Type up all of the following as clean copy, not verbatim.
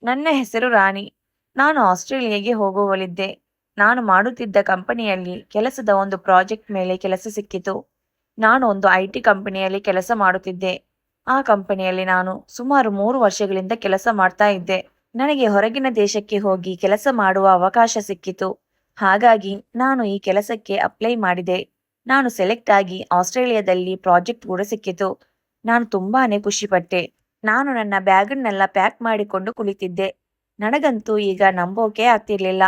ನನ್ನ ಹೆಸರು ರಾಣಿ. ನಾನು ಆಸ್ಟ್ರೇಲಿಯಾಗೆ ಹೋಗುವಳಿದ್ದೆ. ನಾನು ಮಾಡುತ್ತಿದ್ದ ಕಂಪನಿಯಲ್ಲಿ ಕೆಲಸದ ಒಂದು ಪ್ರಾಜೆಕ್ಟ್ ಮೇಲೆ ಕೆಲಸ ಸಿಕ್ಕಿತು. ನಾನು ಒಂದು IT ಕಂಪನಿಯಲ್ಲಿ ಕೆಲಸ ಮಾಡುತ್ತಿದ್ದೆ. ಆ ಕಂಪನಿಯಲ್ಲಿ ನಾನು ಸುಮಾರು 3 ವರ್ಷಗಳಿಂದ ಕೆಲಸ ಮಾಡ್ತಾ ಇದ್ದೆ. ನನಗೆ ಹೊರಗಿನ ದೇಶಕ್ಕೆ ಹೋಗಿ ಕೆಲಸ ಮಾಡುವ ಅವಕಾಶ ಸಿಕ್ಕಿತು. ಹಾಗಾಗಿ ನಾನು ಈ ಕೆಲಸಕ್ಕೆ ಅಪ್ಲೈ ಮಾಡಿದೆ. ನಾನು ಸೆಲೆಕ್ಟ್ ಆಗಿ ಆಸ್ಟ್ರೇಲಿಯಾದಲ್ಲಿ ಪ್ರಾಜೆಕ್ಟ್ ಕೂಡ ಸಿಕ್ಕಿತು. ನಾನು ತುಂಬಾನೇ ಖುಷಿಪಟ್ಟೆ. ನಾನು ನನ್ನ ಬ್ಯಾಗನ್ನೆಲ್ಲ ಪ್ಯಾಕ್ ಮಾಡಿಕೊಂಡು ಕುಳಿತಿದ್ದೆ. ನನಗಂತೂ ಈಗ ನಂಬೋಕೆ ಆಗ್ತಿರ್ಲಿಲ್ಲ.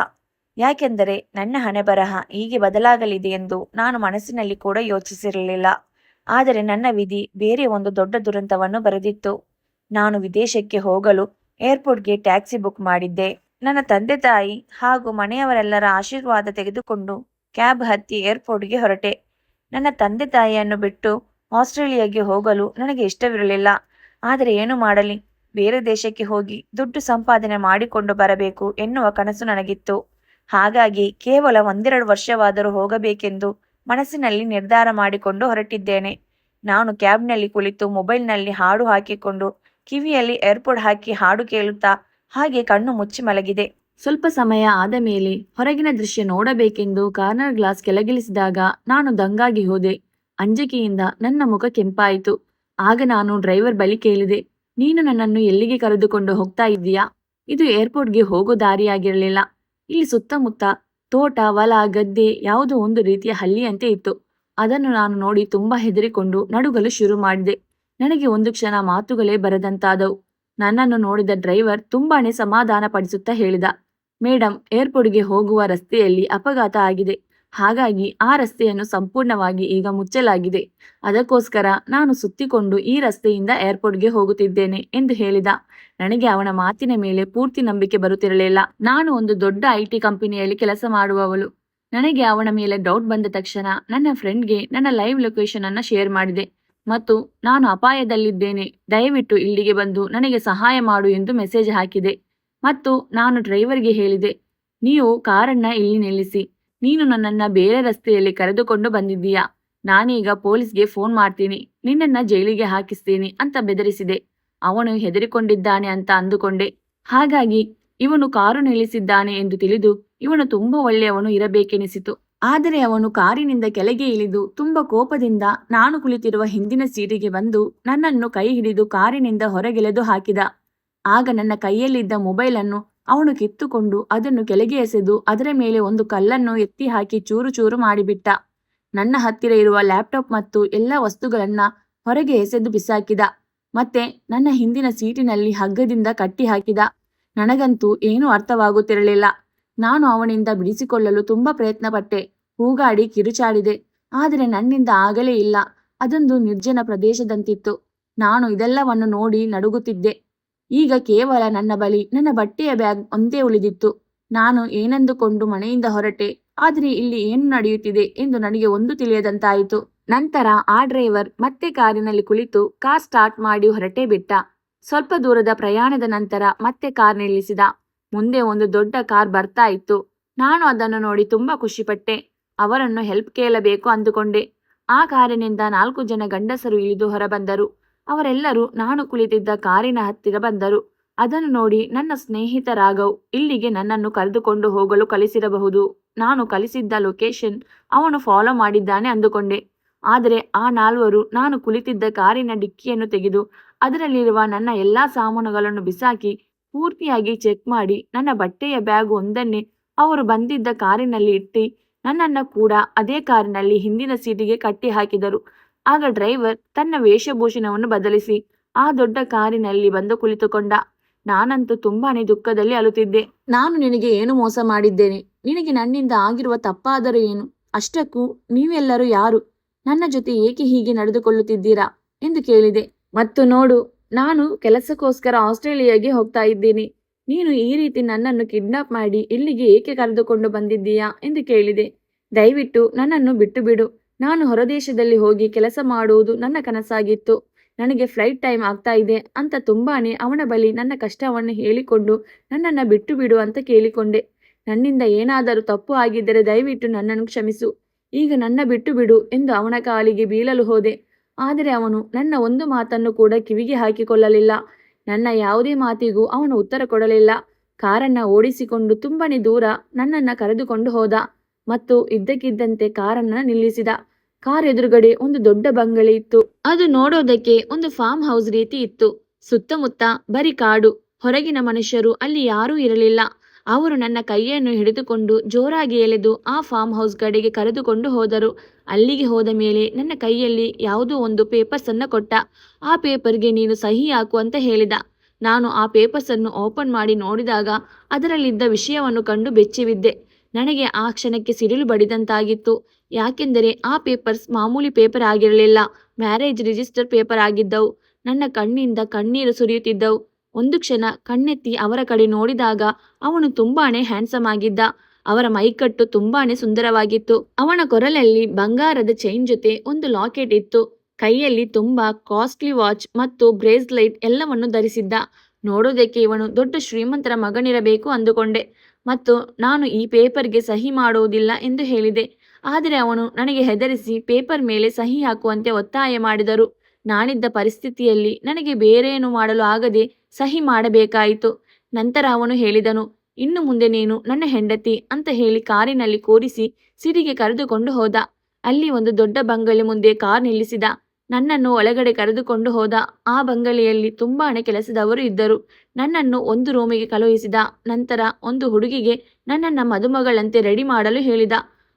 ಯಾಕೆಂದರೆ ನನ್ನ ಹಣೆಬರಹ ಹೀಗೆ ಬದಲಾಗಲಿದೆ ಎಂದು ನಾನು ಮನಸ್ಸಿನಲ್ಲಿ ಕೂಡ ಯೋಚಿಸಿರಲಿಲ್ಲ. ಆದರೆ ನನ್ನ ವಿಧಿ ಬೇರೆ ಒಂದು ದೊಡ್ಡ ದುರಂತವನ್ನು ಬರೆದಿತ್ತು. ನಾನು ವಿದೇಶಕ್ಕೆ ಹೋಗಲು ಏರ್ಪೋರ್ಟ್‌ಗೆ ಟ್ಯಾಕ್ಸಿ ಬುಕ್ ಮಾಡಿದ್ದೆ. ನನ್ನ ತಂದೆ ತಾಯಿ ಹಾಗೂ ಮನೆಯವರೆಲ್ಲರ ಆಶೀರ್ವಾದ ತೆಗೆದುಕೊಂಡು ಕ್ಯಾಬ್ ಹತ್ತಿ ಏರ್ಪೋರ್ಟ್‌ಗೆ ಹೊರಟೆ. ನನ್ನ ತಂದೆ ತಾಯಿಯನ್ನು ಬಿಟ್ಟು ಆಸ್ಟ್ರೇಲಿಯಾಗೆ ಹೋಗಲು ನನಗೆ ಇಷ್ಟವಿರಲಿಲ್ಲ. ಆದರೆ ಏನು ಮಾಡಲಿ, ಬೇರೆ ದೇಶಕ್ಕೆ ಹೋಗಿ ದುಡ್ಡು ಸಂಪಾದನೆ ಮಾಡಿಕೊಂಡು ಬರಬೇಕು ಎನ್ನುವ ಕನಸು ನನಗಿತ್ತು. ಹಾಗಾಗಿ ಕೇವಲ 1-2 ವರ್ಷವಾದರೂ ಹೋಗಬೇಕೆಂದು ಮನಸ್ಸಿನಲ್ಲಿ ನಿರ್ಧಾರ ಮಾಡಿಕೊಂಡು ಹೊರಟಿದ್ದೇನೆ. ನಾನು ಕ್ಯಾಬ್‌ನಲ್ಲಿ ಕುಳಿತು ಮೊಬೈಲ್‌ನಲ್ಲಿ ಹಾಡು ಹಾಕಿಕೊಂಡು ಕಿವಿಯಲ್ಲಿ ಏರ್‌ಪೋಡ್ ಹಾಕಿ ಹಾಡು ಕೇಳುತ್ತಾ ಹಾಗೆ ಕಣ್ಣು ಮುಚ್ಚಿ ಮಲಗಿದೆ. ಸ್ವಲ್ಪ ಸಮಯ ಆದ ಮೇಲೆ ಹೊರಗಿನ ದೃಶ್ಯ ನೋಡಬೇಕೆಂದು ಕಾರ್ನರ್ ಗ್ಲಾಸ್ ಕೆಳಗಿಳಿಸಿದಾಗ ನಾನು ದಂಗಾಗಿ ಹೋದೆ. ಅಂಜಿಕೆಯಿಂದ ನನ್ನ ಮುಖ ಕೆಂಪಾಯಿತು. ಆಗ ನಾನು ಡ್ರೈವರ್ ಬಳಿ ಕೇಳಿದೆ, ನೀನು ನನ್ನನ್ನು ಎಲ್ಲಿಗೆ ಕರೆದುಕೊಂಡು ಹೋಗ್ತಾ ಇದ್ದೀಯಾ? ಇದು ಏರ್ಪೋರ್ಟ್‌ಗೆ ಹೋಗೋ ದಾರಿಯಾಗಿರಲಿಲ್ಲ. ಇಲ್ಲಿ ಸುತ್ತಮುತ್ತ ತೋಟ, ಹೊಲ, ಗದ್ದೆ, ಯಾವುದೋ ಒಂದು ರೀತಿಯ ಹಳ್ಳಿಯಂತೆ ಇತ್ತು. ಅದನ್ನು ನಾನು ನೋಡಿ ತುಂಬಾ ಹೆದರಿಕೊಂಡು ನಡುಗಲು ಶುರು ಮಾಡಿದೆ. ನನಗೆ ಒಂದು ಕ್ಷಣ ಮಾತುಗಳೇ ಬರದಂತಾದವು. ನನ್ನನ್ನು ನೋಡಿದ ಡ್ರೈವರ್ ತುಂಬಾನೇ ಸಮಾಧಾನ ಪಡಿಸುತ್ತಾ ಹೇಳಿದ, ಮೇಡಮ್, ಏರ್ಪೋರ್ಟ್‌ಗೆ ಹೋಗುವ ರಸ್ತೆಯಲ್ಲಿ ಅಪಘಾತ ಆಗಿದೆ. ಹಾಗಾಗಿ ಆ ರಸ್ತೆಯನ್ನು ಸಂಪೂರ್ಣವಾಗಿ ಈಗ ಮುಚ್ಚಲಾಗಿದೆ. ಅದಕ್ಕೋಸ್ಕರ ನಾನು ಸುತ್ತಿಕೊಂಡು ಈ ರಸ್ತೆಯಿಂದ ಏರ್ಪೋರ್ಟ್‌ಗೆ ಹೋಗುತ್ತಿದ್ದೇನೆ ಎಂದು ಹೇಳಿದ. ನನಗೆ ಅವನ ಮಾತಿನ ಮೇಲೆ ಪೂರ್ತಿ ನಂಬಿಕೆ ಬರುತ್ತಿರಲಿಲ್ಲ. ನಾನು ಒಂದು ದೊಡ್ಡ IT ಕಂಪನಿಯಲ್ಲಿ ಕೆಲಸ ಮಾಡುವವಳು. ನನಗೆ ಅವನ ಮೇಲೆ ಡೌಟ್ ಬಂದ ತಕ್ಷಣ ನನ್ನ ಫ್ರೆಂಡ್‌ಗೆ ನನ್ನ ಲೈವ್ ಲೊಕೇಶನ್ ಅನ್ನು ಶೇರ್ ಮಾಡಿದೆ ಮತ್ತು ನಾನು ಅಪಾಯದಲ್ಲಿದ್ದೇನೆ, ದಯವಿಟ್ಟು ಇಲ್ಲಿಗೆ ಬಂದು ನನಗೆ ಸಹಾಯ ಮಾಡು ಎಂದು ಮೆಸೇಜ್ ಹಾಕಿದೆ. ಮತ್ತು ನಾನು ಡ್ರೈವರ್‌ಗೆ ಹೇಳಿದೆ, ನೀವು ಕಾರನ್ನ ಇಲ್ಲಿ ನಿಲ್ಲಿಸಿ. ನೀನು ನನ್ನನ್ನ ಬೇರೆ ರಸ್ತೆಯಲ್ಲಿ ಕರೆದುಕೊಂಡು ಬಂದಿದ್ದೀಯಾ? ನಾನೀಗ ಪೊಲೀಸ್‌ಗೆ ಫೋನ್ ಮಾಡ್ತೀನಿ, ನಿನ್ನನ್ನ ಜೈಲಿಗೆ ಹಾಕಿಸ್ತೀನಿ ಅಂತ ಬೆದರಿಸಿದೆ. ಅವನು ಹೆದರಿಕೊಂಡಿದ್ದಾನೆ ಅಂತ ಅಂದುಕೊಂಡೆ. ಹಾಗಾಗಿ ಇವನು ಕಾರು ನಿಲ್ಲಿಸಿದ್ದಾನೆ ಎಂದು ತಿಳಿದು ಇವನು ತುಂಬಾ ಒಳ್ಳೆಯವನು ಇರಬೇಕೆನಿಸಿತು. ಆದರೆ ಅವನು ಕಾರಿನಿಂದ ಕೆಳಗೆ ಇಳಿದು ತುಂಬಾ ಕೋಪದಿಂದ ನಾನು ಕುಳಿತಿರುವ ಹಿಂದಿನ ಸೀಟಿಗೆ ಬಂದು ನನ್ನನ್ನು ಕೈ ಹಿಡಿದು ಕಾರಿನಿಂದ ಹೊರಗೆಳೆದು ಹಾಕಿದ. ಆಗ ನನ್ನ ಕೈಯಲ್ಲಿದ್ದ ಮೊಬೈಲ್ ಅನ್ನು ಅವನು ಕಿತ್ತುಕೊಂಡು ಅದನ್ನು ಕೆಳಗೆ ಎಸೆದು ಅದರ ಮೇಲೆ ಒಂದು ಕಲ್ಲನ್ನು ಎತ್ತಿ ಹಾಕಿ ಚೂರು ಚೂರು ಮಾಡಿಬಿಟ್ಟ. ನನ್ನ ಹತ್ತಿರ ಇರುವ ಲ್ಯಾಪ್ಟಾಪ್ ಮತ್ತು ಎಲ್ಲ ವಸ್ತುಗಳನ್ನ ಹೊರಗೆ ಎಸೆದು ಬಿಸಾಕಿದ. ಮತ್ತೆ ನನ್ನ ಹಿಂದಿನ ಸೀಟಿನಲ್ಲಿ ಹಗ್ಗದಿಂದ ಕಟ್ಟಿ ಹಾಕಿದ. ನನಗಂತೂ ಏನೂ ಅರ್ಥವಾಗುತ್ತಿರಲಿಲ್ಲ. ನಾನು ಅವನಿಂದ ಬಿಡಿಸಿಕೊಳ್ಳಲು ತುಂಬಾ ಪ್ರಯತ್ನ ಪಟ್ಟೆ. ಕೂಗಾಡಿ ಕಿರುಚಾಡಿದೆ. ಆದರೆ ನನ್ನಿಂದ ಆಗಲೇ ಇಲ್ಲ. ಅದೊಂದು ನಿರ್ಜನ ಪ್ರದೇಶದಂತಿತ್ತು. ನಾನು ಇದೆಲ್ಲವನ್ನು ನೋಡಿ ನಡುಗುತ್ತಿದ್ದೆ. ಈಗ ಕೇವಲ ನನ್ನ ಬಳಿ ನನ್ನ ಬಟ್ಟೆಯ ಬ್ಯಾಗ್ ಒಂದೇ ಉಳಿದಿತ್ತು. ನಾನು ಏನೆಂದುಕೊಂಡು ಮನೆಯಿಂದ ಹೊರಟೆ. ಆದರೆ ಇಲ್ಲಿ ಏನು ನಡೆಯುತ್ತಿದೆ ಎಂದು ನನಗೆ ಒಂದು ತಿಳಿಯದಂತಾಯಿತು. ನಂತರ ಆ ಡ್ರೈವರ್ ಮತ್ತೆ ಕಾರಿನಲ್ಲಿ ಕುಳಿತು ಕಾರ್ ಸ್ಟಾರ್ಟ್ ಮಾಡಿ ಹೊರಟೇ ಬಿಟ್ಟ. ಸ್ವಲ್ಪ ದೂರದ ಪ್ರಯಾಣದ ನಂತರ ಮತ್ತೆ ಕಾರ್ ನಿಲ್ಲಿಸಿದ. ಮುಂದೆ ಒಂದು ದೊಡ್ಡ ಕಾರ್ ಬರ್ತಾ ಇತ್ತು. ನಾನು ಅದನ್ನು ನೋಡಿ ತುಂಬಾ ಖುಷಿಪಟ್ಟೆ. ಅವರನ್ನು ಹೆಲ್ಪ್ ಕೇಳಬೇಕು ಅಂದುಕೊಂಡೆ. ಆ ಕಾರಿನಿಂದ 4 ಜನ ಗಂಡಸರು ಇಳಿದು ಹೊರಬಂದರು. ಅವರೆಲ್ಲರೂ ನಾನು ಕುಳಿತಿದ್ದ ಕಾರಿನ ಹತ್ತಿರ ಬಂದರು. ಅದನ್ನು ನೋಡಿ ನನ್ನ ಸ್ನೇಹಿತ ರಾಘವ್ ಇಲ್ಲಿಗೆ ನನ್ನನ್ನು ಕರೆದುಕೊಂಡು ಹೋಗಲು ಕಳಿಸಿರಬಹುದು. ನಾನು ಕಳಿಸಿದ್ದ ಲೊಕೇಶನ್ ಅವನು ಫಾಲೋ ಮಾಡಿದ್ದಾನೆ ಅಂದುಕೊಂಡೆ. ಆದರೆ ಆ 4ವರು ನಾನು ಕುಳಿತಿದ್ದ ಕಾರಿನ ಡಿಕ್ಕಿಯನ್ನು ತೆಗೆದು ಅದರಲ್ಲಿರುವ ನನ್ನ ಎಲ್ಲಾ ಸಾಮಾನುಗಳನ್ನು ಬಿಸಾಕಿ ಪೂರ್ತಿಯಾಗಿ ಚೆಕ್ ಮಾಡಿ ನನ್ನ ಬಟ್ಟೆಯ ಬ್ಯಾಗ್ ಒಂದನ್ನೇ ಅವರು ಬಂದಿದ್ದ ಕಾರಿನಲ್ಲಿ ಇಟ್ಟು ನನ್ನನ್ನ ಕೂಡ ಅದೇ ಕಾರಿನಲ್ಲಿ ಹಿಂದಿನ ಸೀಟಿಗೆ ಕಟ್ಟಿ ಹಾಕಿದರು. ಆಗ ಡ್ರೈವರ್ ತನ್ನ ವೇಷಭೂಷಣವನ್ನು ಬದಲಿಸಿ ಆ ದೊಡ್ಡ ಕಾರಿನಲ್ಲಿ ಬಂದು ಕುಳಿತುಕೊಂಡ. ನಾನಂತೂ ತುಂಬಾನೇ ದುಃಖದಲ್ಲಿ ಅಳುತ್ತಿದ್ದೆ. ನಾನು ನಿನಗೆ ಏನು ಮೋಸ ಮಾಡಿದ್ದೇನೆ? ನಿನಗೆ ನನ್ನಿಂದ ಆಗಿರುವ ತಪ್ಪಾದರೂ ಏನು? ಅಷ್ಟಕ್ಕೂ ನೀವೆಲ್ಲರೂ ಯಾರು? ನನ್ನ ಜೊತೆ ಏಕೆ ಹೀಗೆ ನಡೆದುಕೊಳ್ಳುತ್ತಿದ್ದೀರಾ ಎಂದು ಕೇಳಿದೆ. ಮತ್ತು ನೋಡು, ನಾನು ಕೆಲಸಕ್ಕೋಸ್ಕರ ಆಸ್ಟ್ರೇಲಿಯಾಗೆ ಹೋಗ್ತಾ ಇದ್ದೀನಿ. ನೀನು ಈ ರೀತಿ ನನ್ನನ್ನು ಕಿಡ್ನಾಪ್ ಮಾಡಿ ಇಲ್ಲಿಗೆ ಏಕೆ ಕರೆದುಕೊಂಡು ಬಂದಿದ್ದೀಯಾ ಎಂದು ಕೇಳಿದೆ. ದಯವಿಟ್ಟು ನನ್ನನ್ನು ಬಿಟ್ಟು ಬಿಡು. ನಾನು ಹೊರದೇಶದಲ್ಲಿ ಹೋಗಿ ಕೆಲಸ ಮಾಡುವುದು ನನ್ನ ಕನಸಾಗಿತ್ತು. ನನಗೆ ಫ್ಲೈಟ್ ಟೈಮ್ ಆಗ್ತಾ ಇದೆ ಅಂತ ತುಂಬಾನೇ ಅವನ ಬಳಿ ನನ್ನ ಕಷ್ಟವನ್ನು ಹೇಳಿಕೊಂಡು ನನ್ನನ್ನು ಬಿಟ್ಟು ಬಿಡು ಅಂತ ಕೇಳಿಕೊಂಡೆ. ನನ್ನಿಂದ ಏನಾದರೂ ತಪ್ಪು ಆಗಿದ್ದರೆ ದಯವಿಟ್ಟು ನನ್ನನ್ನು ಕ್ಷಮಿಸು. ಈಗ ನನ್ನ ಬಿಟ್ಟು ಬಿಡು ಎಂದು ಅವನ ಕಾಲಿಗೆ ಬೀಳಲು ಹೋದೆ. ಆದರೆ ಅವನು ನನ್ನ ಒಂದು ಮಾತನ್ನು ಕೂಡ ಕಿವಿಗೆ ಹಾಕಿಕೊಳ್ಳಲಿಲ್ಲ. ನನ್ನ ಯಾವುದೇ ಮಾತಿಗೂ ಅವನು ಉತ್ತರ ಕೊಡಲಿಲ್ಲ. ಕಾರನ್ನ ಓಡಿಸಿಕೊಂಡು ತುಂಬನೇ ದೂರ ನನ್ನನ್ನ ಕರೆದುಕೊಂಡು ಹೋದ ಮತ್ತು ಇದ್ದಕ್ಕಿದ್ದಂತೆ ಕಾರನ್ನ ನಿಲ್ಲಿಸಿದ. ಕಾರ್ ಎದುರುಗಡೆ ಒಂದು ದೊಡ್ಡ ಬಂಗಲೆ ಇತ್ತು. ಅದು ನೋಡೋದಕ್ಕೆ ಒಂದು ಫಾರ್ಮ್ ಹೌಸ್ ರೀತಿ ಇತ್ತು. ಸುತ್ತಮುತ್ತ ಬರೀ ಕಾಡು. ಹೊರಗಿನ ಮನುಷ್ಯರು ಅಲ್ಲಿ ಯಾರೂ ಇರಲಿಲ್ಲ. ಅವರು ನನ್ನ ಕೈಯನ್ನು ಹಿಡಿದುಕೊಂಡು ಜೋರಾಗಿ ಎಳೆದು ಆ ಫಾರ್ಮ್ ಹೌಸ್ ಕಡೆಗೆ ಕರೆದುಕೊಂಡು ಹೋದರು. ಅಲ್ಲಿಗೆ ಹೋದ ಮೇಲೆ ನನ್ನ ಕೈಯಲ್ಲಿ ಯಾವುದೋ ಒಂದು ಪೇಪರ್ಸ್ ಅನ್ನ ಕೊಟ್ಟ. ಆ ಪೇಪರ್ಗೆ ನೀನು ಸಹಿ ಹಾಕು ಅಂತ ಹೇಳಿದ. ನಾನು ಆ ಪೇಪರ್ಸ್ ಅನ್ನು ಓಪನ್ ಮಾಡಿ ನೋಡಿದಾಗ ಅದರಲ್ಲಿದ್ದ ವಿಷಯವನ್ನು ಕಂಡು ಬೆಚ್ಚಿಬಿದ್ದೆ. ನನಗೆ ಆ ಕ್ಷಣಕ್ಕೆ ಸಿಡಿಲು ಬಡಿದಂತಾಗಿತ್ತು. ಯಾಕೆಂದರೆ ಆ ಪೇಪರ್ಸ್ ಮಾಮೂಲಿ ಪೇಪರ್ ಆಗಿರಲಿಲ್ಲ, ಮ್ಯಾರೇಜ್ ರಿಜಿಸ್ಟರ್ ಪೇಪರ್ ಆಗಿದ್ದವು. ನನ್ನ ಕಣ್ಣಿಂದ ಕಣ್ಣೀರು ಸುರಿಯುತ್ತಿದ್ದವು. ಒಂದು ಕ್ಷಣ ಕಣ್ಣೆತ್ತಿ ಅವರ ಕಡೆ ನೋಡಿದಾಗ ಅವನು ತುಂಬಾನೇ ಹ್ಯಾಂಡ್ಸಮ್ ಆಗಿದ್ದ. ಅವರ ಮೈಕಟ್ಟು ತುಂಬಾನೇ ಸುಂದರವಾಗಿತ್ತು. ಅವನ ಕೊರಳಲ್ಲಿ ಬಂಗಾರದ ಚೈನ್ ಜೊತೆ ಒಂದು ಲಾಕೆಟ್ ಇತ್ತು. ಕೈಯಲ್ಲಿ ತುಂಬಾ ಕಾಸ್ಟ್ಲಿ ವಾಚ್ ಮತ್ತು ಬ್ರೇಸ್ಲೈಟ್ ಎಲ್ಲವನ್ನು ಧರಿಸಿದ್ದ. ನೋಡೋದಕ್ಕೆ ಇವನು ದೊಡ್ಡ ಶ್ರೀಮಂತರ ಮಗನಿರಬೇಕು ಅಂದುಕೊಂಡೆ ಮತ್ತು ನಾನು ಈ ಪೇಪರ್ಗೆ ಸಹಿ ಮಾಡುವುದಿಲ್ಲ ಎಂದು ಹೇಳಿದೆ. ಆದರೆ ಅವನು ನನಗೆ ಹೆದರಿಸಿ ಪೇಪರ್ ಮೇಲೆ ಸಹಿ ಹಾಕುವಂತೆ ಒತ್ತಾಯ ಮಾಡಿದರು. ನಾನಿದ್ದ ಪರಿಸ್ಥಿತಿಯಲ್ಲಿ ನನಗೆ ಬೇರೇನು ಮಾಡಲು ಆಗದೆ ಸಹಿ ಮಾಡಬೇಕಾಯಿತು. ನಂತರ ಅವನು ಹೇಳಿದನು, ಇನ್ನು ಮುಂದೆ ನೀನು ನನ್ನ ಹೆಂಡತಿ ಅಂತ ಹೇಳಿ ಕಾರಿನಲ್ಲಿ ಕೂರಿಸಿ ಸಿಟಿಗೆ ಕರೆದುಕೊಂಡು ಹೋದ. ಅಲ್ಲಿ ಒಂದು ದೊಡ್ಡ ಬಂಗಲೆ ಮುಂದೆ ಕಾರ್ ನಿಲ್ಲಿಸಿದ. ನನ್ನನ್ನು ಒಳಗಡೆ ಕರೆದುಕೊಂಡು ಹೋದ. ಆ ಬಂಗಲೆಯಲ್ಲಿ ತುಂಬಾನೇ ಕೆಲಸದವರು ಇದ್ದರು. ನನ್ನನ್ನು ಒಂದು ರೂಮಿಗೆ ಕಳುಹಿಸಿದ. ನಂತರ ಒಂದು ಹುಡುಗಿಗೆ ನನ್ನನ್ನ ಮದುಮಗಳಂತೆ ರೆಡಿ ಮಾಡಲು ಹೇಳಿದ.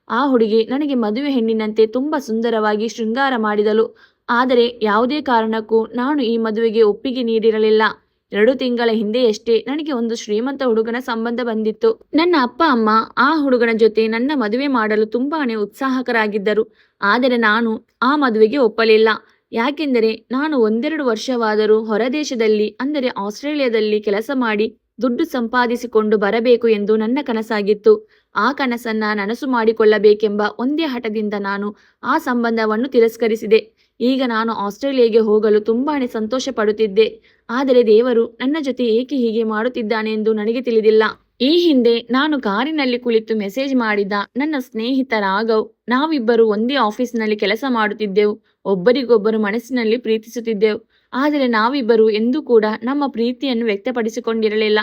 ಆ ಹುಡುಗಿ ನನಗೆ ಮದುವೆ ಹೆಣ್ಣಿನಂತೆ ತುಂಬಾ ಸುಂದರವಾಗಿ ಶೃಂಗಾರ ಮಾಡಿದಳು. ಆದರೆ ಯಾವುದೇ ಕಾರಣಕ್ಕೂ ನಾನು ಈ ಮದುವೆಗೆ ಒಪ್ಪಿಗೆ ನೀಡಿರಲಿಲ್ಲ. 2 ತಿಂಗಳ ಹಿಂದೆಯಷ್ಟೇ ನನಗೆ ಒಂದು ಶ್ರೀಮಂತ ಹುಡುಗನ ಸಂಬಂಧ ಬಂದಿತ್ತು. ನನ್ನ ಅಪ್ಪ ಅಮ್ಮ ಆ ಹುಡುಗನ ಜೊತೆ ನನ್ನ ಮದುವೆ ಮಾಡಲು ತುಂಬಾನೇ ಉತ್ಸಾಹಕರಾಗಿದ್ದರು. ಆದರೆ ನಾನು ಆ ಮದುವೆಗೆ ಒಪ್ಪಲಿಲ್ಲ. ಯಾಕೆಂದರೆ ನಾನು 1-2 ವರ್ಷವಾದರೂ ಹೊರದೇಶದಲ್ಲಿ ಅಂದರೆ ಆಸ್ಟ್ರೇಲಿಯಾದಲ್ಲಿ ಕೆಲಸ ಮಾಡಿ ದುಡ್ಡು ಸಂಪಾದಿಸಿಕೊಂಡು ಬರಬೇಕು ಎಂದು ನನ್ನ ಕನಸಾಗಿತ್ತು. ಆ ಕನಸನ್ನ ನನಸು ಮಾಡಿಕೊಳ್ಳಬೇಕೆಂಬ ಒಂದೇ ಹಠದಿಂದ ನಾನು ಆ ಸಂಬಂಧವನ್ನು ತಿರಸ್ಕರಿಸಿದೆ. ಈಗ ನಾನು ಆಸ್ಟ್ರೇಲಿಯಾಗೆ ಹೋಗಲು ತುಂಬಾನೇ ಸಂತೋಷ ಪಡುತ್ತಿದ್ದೆ. ಆದರೆ ದೇವರು ನನ್ನ ಜೊತೆ ಏಕೆ ಹೀಗೆ ಮಾಡುತ್ತಿದ್ದಾನೆ ಎಂದು ನನಗೆ ತಿಳಿದಿಲ್ಲ. ಈ ಹಿಂದೆ ನಾನು ಕಾರಿನಲ್ಲಿ ಕುಳಿತು ಮೆಸೇಜ್ ಮಾಡಿದ ನನ್ನ ಸ್ನೇಹಿತ ರಾಘವ್, ನಾವಿಬ್ಬರು ಒಂದೇ ಆಫೀಸ್ನಲ್ಲಿ ಕೆಲಸ ಮಾಡುತ್ತಿದ್ದೆವು. ಒಬ್ಬರಿಗೊಬ್ಬರು ಮನಸ್ಸಿನಲ್ಲಿ ಪ್ರೀತಿಸುತ್ತಿದ್ದೆವು. ಆದರೆ ನಾವಿಬ್ಬರು ಎಂದೂ ಕೂಡ ನಮ್ಮ ಪ್ರೀತಿಯನ್ನು ವ್ಯಕ್ತಪಡಿಸಿಕೊಂಡಿರಲಿಲ್ಲ.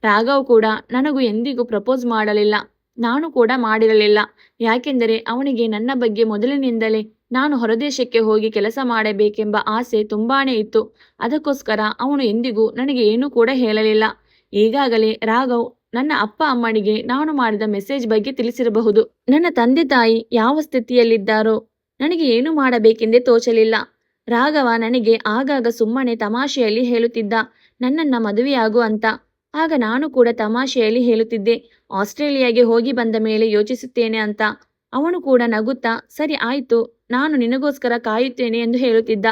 ರಾಘವ್ ಕೂಡ ನನಗೂ ಎಂದಿಗೂ ಪ್ರಪೋಸ್ ಮಾಡಲಿಲ್ಲ. ನಾನು ಕೂಡ ಮಾಡಿರಲಿಲ್ಲ. ಯಾಕೆಂದರೆ ಅವನಿಗೆ ನನ್ನ ಬಗ್ಗೆ ಮೊದಲಿನಿಂದಲೇ ನಾನು ಹೊರದೇಶಕ್ಕೆ ಹೋಗಿ ಕೆಲಸ ಮಾಡಬೇಕೆಂಬ ಆಸೆ ತುಂಬಾನೇ ಇತ್ತು. ಅದಕ್ಕೋಸ್ಕರ ಅವನು ಎಂದಿಗೂ ನನಗೆ ಏನೂ ಕೂಡ ಹೇಳಲಿಲ್ಲ. ಈಗಾಗಲೇ ರಾಘವ್ ನನ್ನ ಅಪ್ಪ ಅಮ್ಮನಿಗೆ ನಾನು ಮಾಡಿದ ಮೆಸೇಜ್ ಬಗ್ಗೆ ತಿಳಿಸಿರಬಹುದು. ನನ್ನ ತಂದೆ ತಾಯಿ ಯಾವ ಸ್ಥಿತಿಯಲ್ಲಿದ್ದಾರೋ ನನಗೆ ಏನು ಮಾಡಬೇಕೆಂದೇ ತೋಚಲಿಲ್ಲ. ರಾಘವ ನನಗೆ ಆಗಾಗ ಸುಮ್ಮನೆ ತಮಾಷೆಯಲ್ಲಿ ಹೇಳುತ್ತಿದ್ದ, ನನ್ನನ್ನ ಮದುವೆಯಾಗು ಅಂತ. ಆಗ ನಾನು ಕೂಡ ತಮಾಷೆಯಲ್ಲಿ ಹೇಳುತ್ತಿದ್ದೆ, ಆಸ್ಟ್ರೇಲಿಯಾಗೆ ಹೋಗಿ ಬಂದ ಮೇಲೆ ಯೋಚಿಸುತ್ತೇನೆ ಅಂತ. ಅವನು ಕೂಡ ನಗುತ್ತಾ, ಸರಿ ಆಯ್ತು, ನಾನು ನಿನಗೋಸ್ಕರ ಕಾಯುತ್ತೇನೆ ಎಂದು ಹೇಳುತ್ತಿದ್ದ.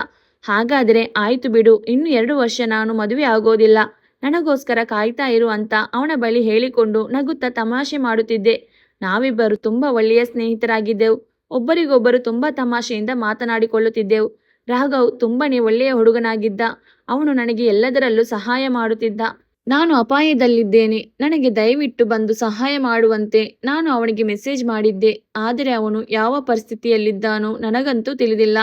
ಹಾಗಾದರೆ ಆಯ್ತು ಬಿಡು, ಇನ್ನು 2 ವರ್ಷ ನಾನು ಮದುವೆ ಆಗೋದಿಲ್ಲ, ನನಗೋಸ್ಕರ ಕಾಯ್ತಾ ಇರು ಅಂತ ಅವನ ಬಳಿ ಹೇಳಿಕೊಂಡು ನಗುತ್ತಾ ತಮಾಷೆ ಮಾಡುತ್ತಿದ್ದೆ. ನಾವಿಬ್ಬರು ತುಂಬಾ ಒಳ್ಳೆಯ ಸ್ನೇಹಿತರಾಗಿದ್ದೆವು. ಒಬ್ಬರಿಗೊಬ್ಬರು ತುಂಬಾ ತಮಾಷೆಯಿಂದ ಮಾತನಾಡಿಕೊಳ್ಳುತ್ತಿದ್ದೆವು. ರಾಘವ್ ತುಂಬನೇ ಒಳ್ಳೆಯ ಹುಡುಗನಾಗಿದ್ದ. ಅವನು ನನಗೆ ಎಲ್ಲದರಲ್ಲೂ ಸಹಾಯ ಮಾಡುತ್ತಿದ್ದ. ನಾನು ಅಪಾಯದಲ್ಲಿದ್ದೇನೆ, ನನಗೆ ದಯವಿಟ್ಟು ಬಂದು ಸಹಾಯ ಮಾಡುವಂತೆ ನಾನು ಅವನಿಗೆ ಮೆಸೇಜ್ ಮಾಡಿದ್ದೆ. ಆದರೆ ಅವನು ಯಾವ ಪರಿಸ್ಥಿತಿಯಲ್ಲಿದ್ದಾನೋ ನನಗಂತೂ ತಿಳಿದಿಲ್ಲ.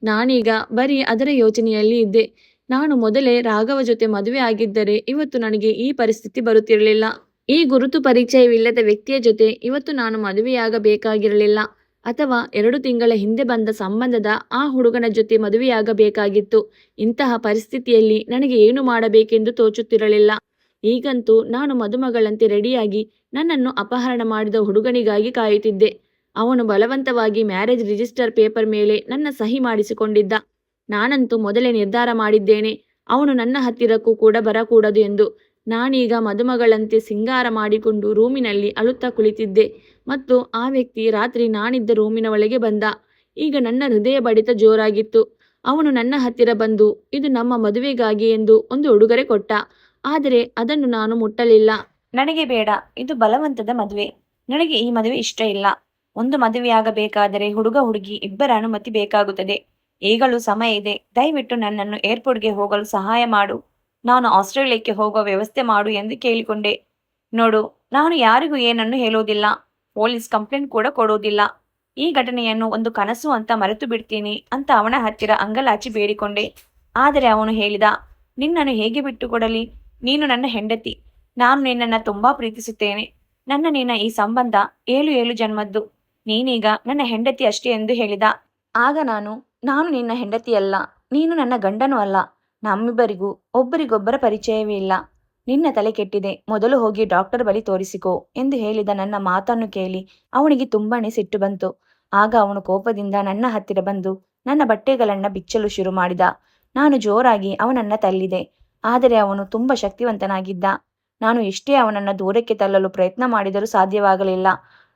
ನಾನೀಗ ಬರೀ ಅದರ ಯೋಚನೆಯಲ್ಲಿ ಇದ್ದೆ. ನಾನು ಮೊದಲೇ ರಾಘವ ಜೊತೆ ಮದುವೆ ಆಗಿದ್ದರೆ ಇವತ್ತು ನನಗೆ ಈ ಪರಿಸ್ಥಿತಿ ಬರುತ್ತಿರಲಿಲ್ಲ. ಈ ಗುರುತು ಪರಿಚಯವಿಲ್ಲದ ವ್ಯಕ್ತಿಯ ಜೊತೆ ಇವತ್ತು ನಾನು ಮದುವೆಯಾಗಬೇಕಾಗಿರಲಿಲ್ಲ. ಅಥವಾ 2 ತಿಂಗಳ ಹಿಂದೆ ಬಂದ ಸಂಬಂಧದ ಆ ಹುಡುಗನ ಜೊತೆ ಮದುವೆಯಾಗಬೇಕಾಗಿತ್ತು. ಇಂತಹ ಪರಿಸ್ಥಿತಿಯಲ್ಲಿ ನನಗೆ ಏನು ಮಾಡಬೇಕೆಂದು ತೋಚುತ್ತಿರಲಿಲ್ಲ. ಈಗಂತೂ ನಾನು ಮದುಮಗಳಂತೆ ರೆಡಿಯಾಗಿ ನನ್ನನ್ನು ಅಪಹರಣ ಮಾಡಿದ ಹುಡುಗನಿಗಾಗಿ ಕಾಯುತ್ತಿದ್ದೆ. ಅವನು ಬಲವಂತವಾಗಿ ಮ್ಯಾರೇಜ್ ರಿಜಿಸ್ಟರ್ ಪೇಪರ್ ಮೇಲೆ ನನ್ನ ಸಹಿ ಮಾಡಿಸಿಕೊಂಡಿದ್ದ. ನಾನಂತೂ ಮೊದಲೇ ನಿರ್ಧಾರ ಮಾಡಿದ್ದೇನೆ, ಅವನು ನನ್ನ ಹತ್ತಿರಕ್ಕೂ ಕೂಡ ಬರಕೂಡದು ಎಂದು. ನಾನೀಗ ಮದುಮಗಳಂತೆ ಸಿಂಗಾರ ಮಾಡಿಕೊಂಡು ರೂಮಿನಲ್ಲಿ ಅಳುತ್ತಾ ಕುಳಿತಿದ್ದೆ ಮತ್ತು ಆ ವ್ಯಕ್ತಿ ರಾತ್ರಿ ನಾನಿದ್ದ ರೂಮಿನ ಒಳಗೆ ಬಂದ. ಈಗ ನನ್ನ ಹೃದಯ ಬಡಿತ ಜೋರಾಗಿತ್ತು. ಅವನು ನನ್ನ ಹತ್ತಿರ ಬಂದು, ಇದು ನಮ್ಮ ಮದುವೆಗಾಗಿ ಎಂದು ಒಂದು ಉಡುಗೊರೆ ಕೊಟ್ಟ. ಆದರೆ ಅದನ್ನು ನಾನು ಮುಟ್ಟಲಿಲ್ಲ. ನನಗೆ ಬೇಡ, ಇದು ಬಲವಂತದ ಮದುವೆ. ನನಗೆ ಈ ಮದುವೆ ಇಷ್ಟ ಇಲ್ಲ. ಒಂದು ಮದುವೆಯಾಗಬೇಕಾದರೆ ಹುಡುಗ ಹುಡುಗಿ ಇಬ್ಬರ ಅನುಮತಿ ಬೇಕಾಗುತ್ತದೆ. ಈಗಲೂ ಸಮಯ ಇದೆ. ದಯವಿಟ್ಟು ನನ್ನನ್ನು ಏರ್ಪೋರ್ಟ್ಗೆ ಹೋಗಲು ಸಹಾಯ ಮಾಡು. ನಾನು ಆಸ್ಟ್ರೇಲಿಯಾಕ್ಕೆ ಹೋಗುವ ವ್ಯವಸ್ಥೆ ಮಾಡು ಎಂದು ಕೇಳಿಕೊಂಡೆ. ನೋಡು, ನಾನು ಯಾರಿಗೂ ಏನನ್ನು ಹೇಳುವುದಿಲ್ಲ, ಪೊಲೀಸ್ ಕಂಪ್ಲೇಂಟ್ ಕೂಡ ಕೊಡುವುದಿಲ್ಲ. ಈ ಘಟನೆಯನ್ನು ಒಂದು ಕನಸು ಅಂತ ಮರೆತು ಬಿಡ್ತೀನಿ ಅಂತ ಅವನ ಹತ್ತಿರ ಅಂಗಲಾಚಿ ಬೇಡಿಕೊಂಡೆ. ಆದರೆ ಅವನು ಹೇಳಿದ, ನಿನ್ನನ್ನು ಹೇಗೆ ಬಿಟ್ಟುಕೊಡಲಿ? ನೀನು ನನ್ನ ಹೆಂಡತಿ. ನಾನು ನಿನ್ನನ್ನು ತುಂಬಾ ಪ್ರೀತಿಸುತ್ತೇನೆ. ನಿನ್ನ ಈ ಸಂಬಂಧ 7 ಜನ್ಮದ್ದು. ನೀನೀಗ ನನ್ನ ಹೆಂಡತಿ ಅಷ್ಟೇ ಎಂದು ಹೇಳಿದ. ಆಗ ನಾನು ನಿನ್ನ ಹೆಂಡತಿಯಲ್ಲ, ನೀನು ನನ್ನ ಗಂಡನೂ ಅಲ್ಲ. ನಮ್ಮಿಬ್ಬರಿಗೂ ಒಬ್ಬರಿಗೊಬ್ಬರ ಪರಿಚಯವೇ ಇಲ್ಲ. ನಿನ್ನ ತಲೆ ಕೆಟ್ಟಿದೆ, ಮೊದಲು ಹೋಗಿ ಡಾಕ್ಟರ್ ಬಳಿ ತೋರಿಸಿಕೋ ಎಂದು ಹೇಳಿದ ನನ್ನ ಮಾತನ್ನು ಕೇಳಿ ಅವನಿಗೆ ತುಂಬಾನೇ ಸಿಟ್ಟು ಬಂತು. ಆಗ ಅವನು ಕೋಪದಿಂದ ನನ್ನ ಹತ್ತಿರ ಬಂದು ನನ್ನ ಬಟ್ಟೆಗಳನ್ನ ಬಿಚ್ಚಲು ಶುರು ಮಾಡಿದ. ನಾನು ಜೋರಾಗಿ ಅವನನ್ನ ತಳ್ಳಿದೆ. ಆದರೆ ಅವನು ತುಂಬಾ ಶಕ್ತಿವಂತನಾಗಿದ್ದ. ನಾನು ಎಷ್ಟೇ ಅವನನ್ನ ದೂರಕ್ಕೆ ತಳ್ಳಲು ಪ್ರಯತ್ನ ಮಾಡಿದರೂ ಸಾಧ್ಯವಾಗಲಿಲ್ಲ.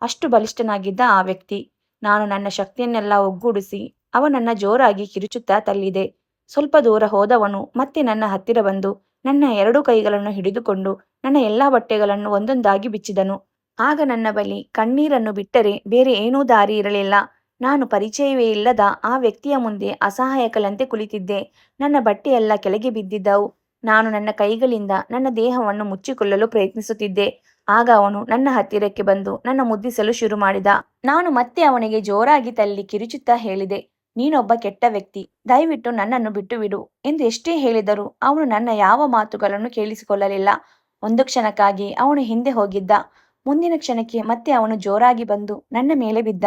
ಅಷ್ಟು ಬಲಿಷ್ಠನಾಗಿದ್ದ ಆ ವ್ಯಕ್ತಿ. ನಾನು ನನ್ನ ಶಕ್ತಿಯನ್ನೆಲ್ಲ ಒಗ್ಗೂಡಿಸಿ ಅವನನ್ನ ಜೋರಾಗಿ ಕಿರುಚುತ್ತಾ ತಳ್ಳಿದೆ. ಸ್ವಲ್ಪ ದೂರ ಹೋದವನು ಮತ್ತೆ ನನ್ನ ಹತ್ತಿರ ಬಂದು ನನ್ನ 2 ಕೈಗಳನ್ನು ಹಿಡಿದುಕೊಂಡು ನನ್ನ ಎಲ್ಲಾ ಬಟ್ಟೆಗಳನ್ನು ಒಂದೊಂದಾಗಿ ಬಿಚ್ಚಿದನು. ಆಗ ನನ್ನ ಬಳಿ ಕಣ್ಣೀರನ್ನು ಬಿಟ್ಟರೆ ಬೇರೆ ಏನೂ ದಾರಿ ಇರಲಿಲ್ಲ. ನಾನು ಪರಿಚಯವೇ ಇಲ್ಲದ ಆ ವ್ಯಕ್ತಿಯ ಮುಂದೆ ಅಸಹಾಯಕಳಂತೆ ಕುಳಿತಿದ್ದೆ. ನನ್ನ ಬಟ್ಟೆಯೆಲ್ಲ ಕೆಳಗೆ ಬಿದ್ದಿದ್ದವು. ನಾನು ನನ್ನ ಕೈಗಳಿಂದ ನನ್ನ ದೇಹವನ್ನು ಮುಚ್ಚಿಕೊಳ್ಳಲು ಪ್ರಯತ್ನಿಸುತ್ತಿದ್ದೆ. ಆಗ ಅವನು ನನ್ನ ಹತ್ತಿರಕ್ಕೆ ಬಂದು ನನ್ನ ಮುದ್ದಿಸಲು ಶುರು ಮಾಡಿದ. ನಾನು ಮತ್ತೆ ಅವನಿಗೆ ಜೋರಾಗಿ ತಳ್ಳಿ ಕಿರುಚುತ್ತಾ ಹೇಳಿದೆ, ನೀನೊಬ್ಬ ಕೆಟ್ಟ ವ್ಯಕ್ತಿ, ದಯವಿಟ್ಟು ನನ್ನನ್ನು ಬಿಟ್ಟು ಬಿಡು ಎಂದು ಎಷ್ಟೇ ಹೇಳಿದರೂ ಅವನು ನನ್ನ ಯಾವ ಮಾತುಗಳನ್ನು ಕೇಳಿಸಿಕೊಳ್ಳಲಿಲ್ಲ. ಒಂದು ಕ್ಷಣಕ್ಕಾಗಿ ಅವನು ಹಿಂದೆ ಹೋಗಿದ್ದ. ಮುಂದಿನ ಕ್ಷಣಕ್ಕೆ ಮತ್ತೆ ಅವನು ಜೋರಾಗಿ ಬಂದು ನನ್ನ ಮೇಲೆ ಬಿದ್ದ.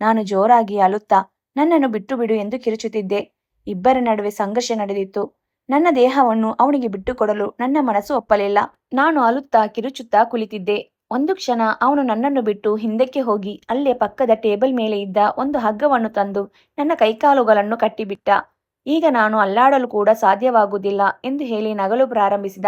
ನಾನು ಜೋರಾಗಿ ಅಳುತ್ತಾ ನನ್ನನ್ನು ಬಿಟ್ಟು ಬಿಡು ಎಂದು ಕಿರುಚುತ್ತಿದ್ದೆ. ಇಬ್ಬರ ನಡುವೆ ಸಂಘರ್ಷ ನಡೆದಿತ್ತು. ನನ್ನ ದೇಹವನ್ನು ಅವನಿಗೆ ಬಿಟ್ಟುಕೊಡಲು ನನ್ನ ಮನಸ್ಸು ಒಪ್ಪಲಿಲ್ಲ. ನಾನು ಅಳುತ್ತಾ ಕಿರುಚುತ್ತಾ ಕುಳಿತಿದ್ದೆ. ಒಂದು ಕ್ಷಣ ಅವನು ನನ್ನನ್ನು ಬಿಟ್ಟು ಹಿಂದಕ್ಕೆ ಹೋಗಿ ಅಲ್ಲೇ ಪಕ್ಕದ ಟೇಬಲ್ ಮೇಲೆ ಇದ್ದ ಒಂದು ಹಗ್ಗವನ್ನು ತಂದು ನನ್ನ ಕೈಕಾಲುಗಳನ್ನು ಕಟ್ಟಿಬಿಟ್ಟ. ಈಗ ನಾನು ಅಲ್ಲಾಡಲು ಕೂಡ ಸಾಧ್ಯವಾಗುವುದಿಲ್ಲ ಎಂದು ಹೇಳಿ ನಗಲು ಪ್ರಾರಂಭಿಸಿದ.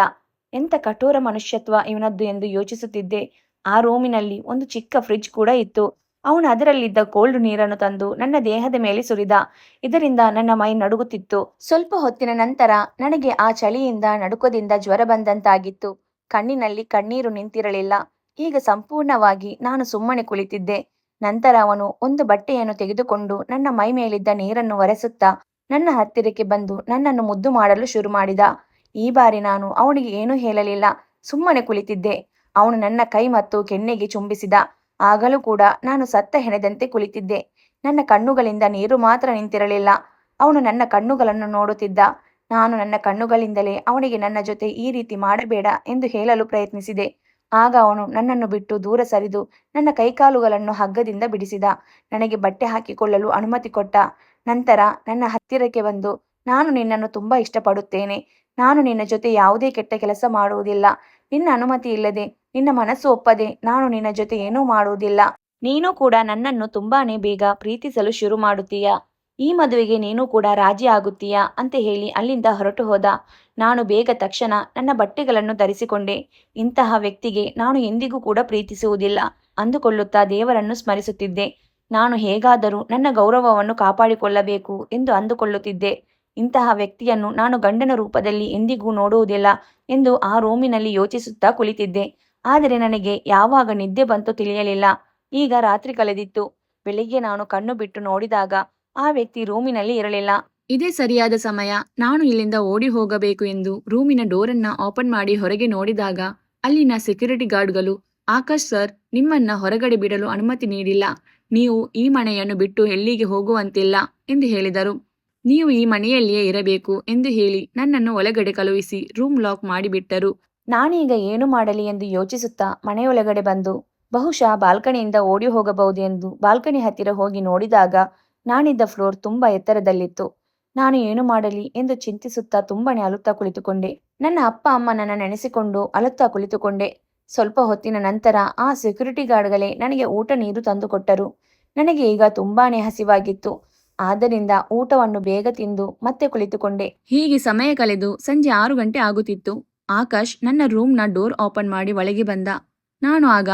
ಎಂಥ ಕಠೋರ ಮನುಷ್ಯತ್ವ ಇವನದ್ದು ಎಂದು ಯೋಚಿಸುತ್ತಿದ್ದೆ. ಆ ರೂಮಿನಲ್ಲಿ ಒಂದು ಚಿಕ್ಕ ಫ್ರಿಡ್ಜ್ ಕೂಡ ಇತ್ತು. ಅವನು ಅದರಲ್ಲಿದ್ದ ಕೋಲ್ಡ್ ನೀರನ್ನು ತಂದು ನನ್ನ ದೇಹದ ಮೇಲೆ ಸುರಿದ. ಇದರಿಂದ ನನ್ನ ಮೈ ನಡುಗುತ್ತಿತ್ತು. ಸ್ವಲ್ಪ ಹೊತ್ತಿನ ನಂತರ ನನಗೆ ಆ ಚಳಿಯಿಂದ ನಡುಕದಿಂದ ಜ್ವರ ಬಂದಂತಾಗಿತ್ತು. ಕಣ್ಣಿನಲ್ಲಿ ಕಣ್ಣೀರು ನಿಂತಿರಲಿಲ್ಲ. ಈಗ ಸಂಪೂರ್ಣವಾಗಿ ನಾನು ಸುಮ್ಮನೆ ಕುಳಿತಿದ್ದೆ. ನಂತರ ಅವನು ಒಂದು ಬಟ್ಟೆಯನ್ನು ತೆಗೆದುಕೊಂಡು ನನ್ನ ಮೈ ಮೇಲಿದ್ದ ನೀರನ್ನು ಒರೆಸುತ್ತಾ ನನ್ನ ಹತ್ತಿರಕ್ಕೆ ಬಂದು ನನ್ನನ್ನು ಮುದ್ದು ಮಾಡಲು ಶುರು ಮಾಡಿದ. ಈ ಬಾರಿ ನಾನು ಅವನಿಗೆ ಏನೂ ಹೇಳಲಿಲ್ಲ, ಸುಮ್ಮನೆ ಕುಳಿತಿದ್ದೆ. ಅವನು ನನ್ನ ಕೈ ಮತ್ತು ಕೆನ್ನೆಗೆ ಚುಂಬಿಸಿದ. ಆಗಲೂ ಕೂಡ ನಾನು ಸತ್ತ ಹೆಣೆದಂತೆ ಕುಳಿತಿದ್ದೆ. ನನ್ನ ಕಣ್ಣುಗಳಿಂದ ನೀರು ಮಾತ್ರ ನಿಂತಿರಲಿಲ್ಲ. ಅವನು ನನ್ನ ಕಣ್ಣುಗಳನ್ನು ನೋಡುತ್ತಿದ್ದ. ನಾನು ನನ್ನ ಕಣ್ಣುಗಳಿಂದಲೇ ಅವನಿಗೆ ನನ್ನ ಜೊತೆ ಈ ರೀತಿ ಮಾಡಬೇಡ ಎಂದು ಹೇಳಲು ಪ್ರಯತ್ನಿಸಿದೆ. ಆಗ ಅವನು ನನ್ನನ್ನು ಬಿಟ್ಟು ದೂರ ಸರಿದು ನನ್ನ ಕೈಕಾಲುಗಳನ್ನು ಹಗ್ಗದಿಂದ ಬಿಡಿಸಿದ. ನನಗೆ ಬಟ್ಟೆ ಹಾಕಿಕೊಳ್ಳಲು ಅನುಮತಿ ಕೊಟ್ಟ. ನಂತರ ನನ್ನ ಹತ್ತಿರಕ್ಕೆ ಬಂದು, ನಾನು ನಿನ್ನನ್ನು ತುಂಬಾ ಇಷ್ಟಪಡುತ್ತೇನೆ. ನಾನು ನಿನ್ನ ಜೊತೆ ಯಾವುದೇ ಕೆಟ್ಟ ಕೆಲಸ ಮಾಡುವುದಿಲ್ಲ. ನಿನ್ನ ಅನುಮತಿ ಇಲ್ಲದೆ, ನಿನ್ನ ಮನಸ್ಸು ಒಪ್ಪದೆ ನಾನು ನಿನ್ನ ಜೊತೆ ಏನೂ ಮಾಡುವುದಿಲ್ಲ. ನೀನು ಕೂಡ ನನ್ನನ್ನು ತುಂಬಾನೇ ಬೇಗ ಪ್ರೀತಿಸಲು ಶುರು ಮಾಡುತ್ತೀಯಾ. ಈ ಮದುವೆಗೆ ನೀನು ಕೂಡ ರಾಜಿ ಆಗುತ್ತೀಯಾ ಅಂತ ಹೇಳಿ ಅಲ್ಲಿಂದ ಹೊರಟು ಹೋದ. ನಾನು ಬೇಗ ತಕ್ಷಣ ನನ್ನ ಬಟ್ಟೆಗಳನ್ನು ಧರಿಸಿಕೊಂಡೆ. ಇಂತಹ ವ್ಯಕ್ತಿಗೆ ನಾನು ಎಂದಿಗೂ ಕೂಡ ಪ್ರೀತಿಸುವುದಿಲ್ಲ ಅಂದುಕೊಳ್ಳುತ್ತಾ ದೇವರನ್ನು ಸ್ಮರಿಸುತ್ತಿದ್ದೆ. ನಾನು ಹೇಗಾದರೂ ನನ್ನ ಗೌರವವನ್ನು ಕಾಪಾಡಿಕೊಳ್ಳಬೇಕು ಎಂದು ಅಂದುಕೊಳ್ಳುತ್ತಿದ್ದೆ. ಇಂತಹ ವ್ಯಕ್ತಿಯನ್ನು ನಾನು ಗಂಡನ ರೂಪದಲ್ಲಿ ಎಂದಿಗೂ ನೋಡುವುದಿಲ್ಲ ಎಂದು ಆ ರೂಮಿನಲ್ಲಿ ಯೋಚಿಸುತ್ತಾ ಕುಳಿತಿದ್ದೆ. ಆದರೆ ನನಗೆ ಯಾವಾಗ ನಿದ್ದೆ ಬಂತು ತಿಳಿಯಲಿಲ್ಲ. ಈಗ ರಾತ್ರಿ ಕಳೆದಿತ್ತು. ಬೆಳಿಗ್ಗೆ ನಾನು ಕಣ್ಣು ಬಿಟ್ಟು ನೋಡಿದಾಗ ಆ ವ್ಯಕ್ತಿ ರೂಮಿನಲ್ಲಿ ಇರಲಿಲ್ಲ. ಇದೇ ಸರಿಯಾದ ಸಮಯ. ನಾನು ಇಲ್ಲಿಂದ ಓಡಿ ಹೋಗಬೇಕು ಎಂದು ರೂಮಿನ ಡೋರನ್ನ ಓಪನ್ ಮಾಡಿ ಹೊರಗೆ ನೋಡಿದಾಗ ಅಲ್ಲಿನ ಸೆಕ್ಯೂರಿಟಿ ಗಾರ್ಡ್ಗಳು, ಆಕಾಶ್ ಸರ್, ನಿಮ್ಮನ್ನ ಹೊರಗಡೆ ಬಿಡಲು ಅನುಮತಿ ನೀಡಿಲ್ಲ. ನೀವು ಈ ಮನೆಯನ್ನು ಬಿಟ್ಟು ಎಲ್ಲಿಗೆ ಹೋಗುವಂತಿಲ್ಲ ಎಂದು ಹೇಳಿದರು. ನೀವು ಈ ಮನೆಯಲ್ಲಿಯೇ ಇರಬೇಕು ಎಂದು ಹೇಳಿ ನನ್ನನ್ನು ಒಳಗಡೆ ಕಳುಹಿಸಿ ರೂಮ್ ಲಾಕ್ ಮಾಡಿಬಿಟ್ಟರು. ನಾನೀಗ ಏನು ಮಾಡಲಿ ಎಂದು ಯೋಚಿಸುತ್ತಾ ಮನೆಯೊಳಗಡೆ ಬಂದು ಬಹುಶಃ ಬಾಲ್ಕನಿಯಿಂದ ಓಡಿ ಹೋಗಬಹುದು ಎಂದು ಬಾಲ್ಕನಿ ಹತ್ತಿರ ಹೋಗಿ ನೋಡಿದಾಗ ನಾನಿದ್ದ ಫ್ಲೋರ್ ತುಂಬಾ ಎತ್ತರದಲ್ಲಿತ್ತು. ನಾನು ಏನು ಮಾಡಲಿ ಎಂದು ಚಿಂತಿಸುತ್ತಾ ತುಂಬಾನೇ ಅಳುತ್ತಾ ಕುಳಿತುಕೊಂಡೆ. ನನ್ನ ಅಪ್ಪ ಅಮ್ಮ ನನ್ನ ನೆನೆಸಿಕೊಂಡು ಅಳುತ್ತಾ ಕುಳಿತುಕೊಂಡೆ. ಸ್ವಲ್ಪ ಹೊತ್ತಿನ ನಂತರ ಆ ಸೆಕ್ಯೂರಿಟಿ ಗಾರ್ಡ್ಗಳೇ ನನಗೆ ಊಟ ನೀರು ತಂದುಕೊಟ್ಟರು. ನನಗೆ ಈಗ ತುಂಬಾನೇ ಹಸಿವಾಗಿತ್ತು. ಆದ್ದರಿಂದ ಊಟವನ್ನು ಬೇಗ ತಿಂದು ಮತ್ತೆ ಕುಳಿತುಕೊಂಡೆ. ಹೀಗೆ ಸಮಯ ಕಳೆದು ಸಂಜೆ 6 ಗಂಟೆ ಆಗುತ್ತಿತ್ತು. ಆಕಾಶ್ ನನ್ನ ರೂಮ್ನ ಡೋರ್ ಓಪನ್ ಮಾಡಿ ಒಳಗೆ ಬಂದ. ನಾನು ಆಗ,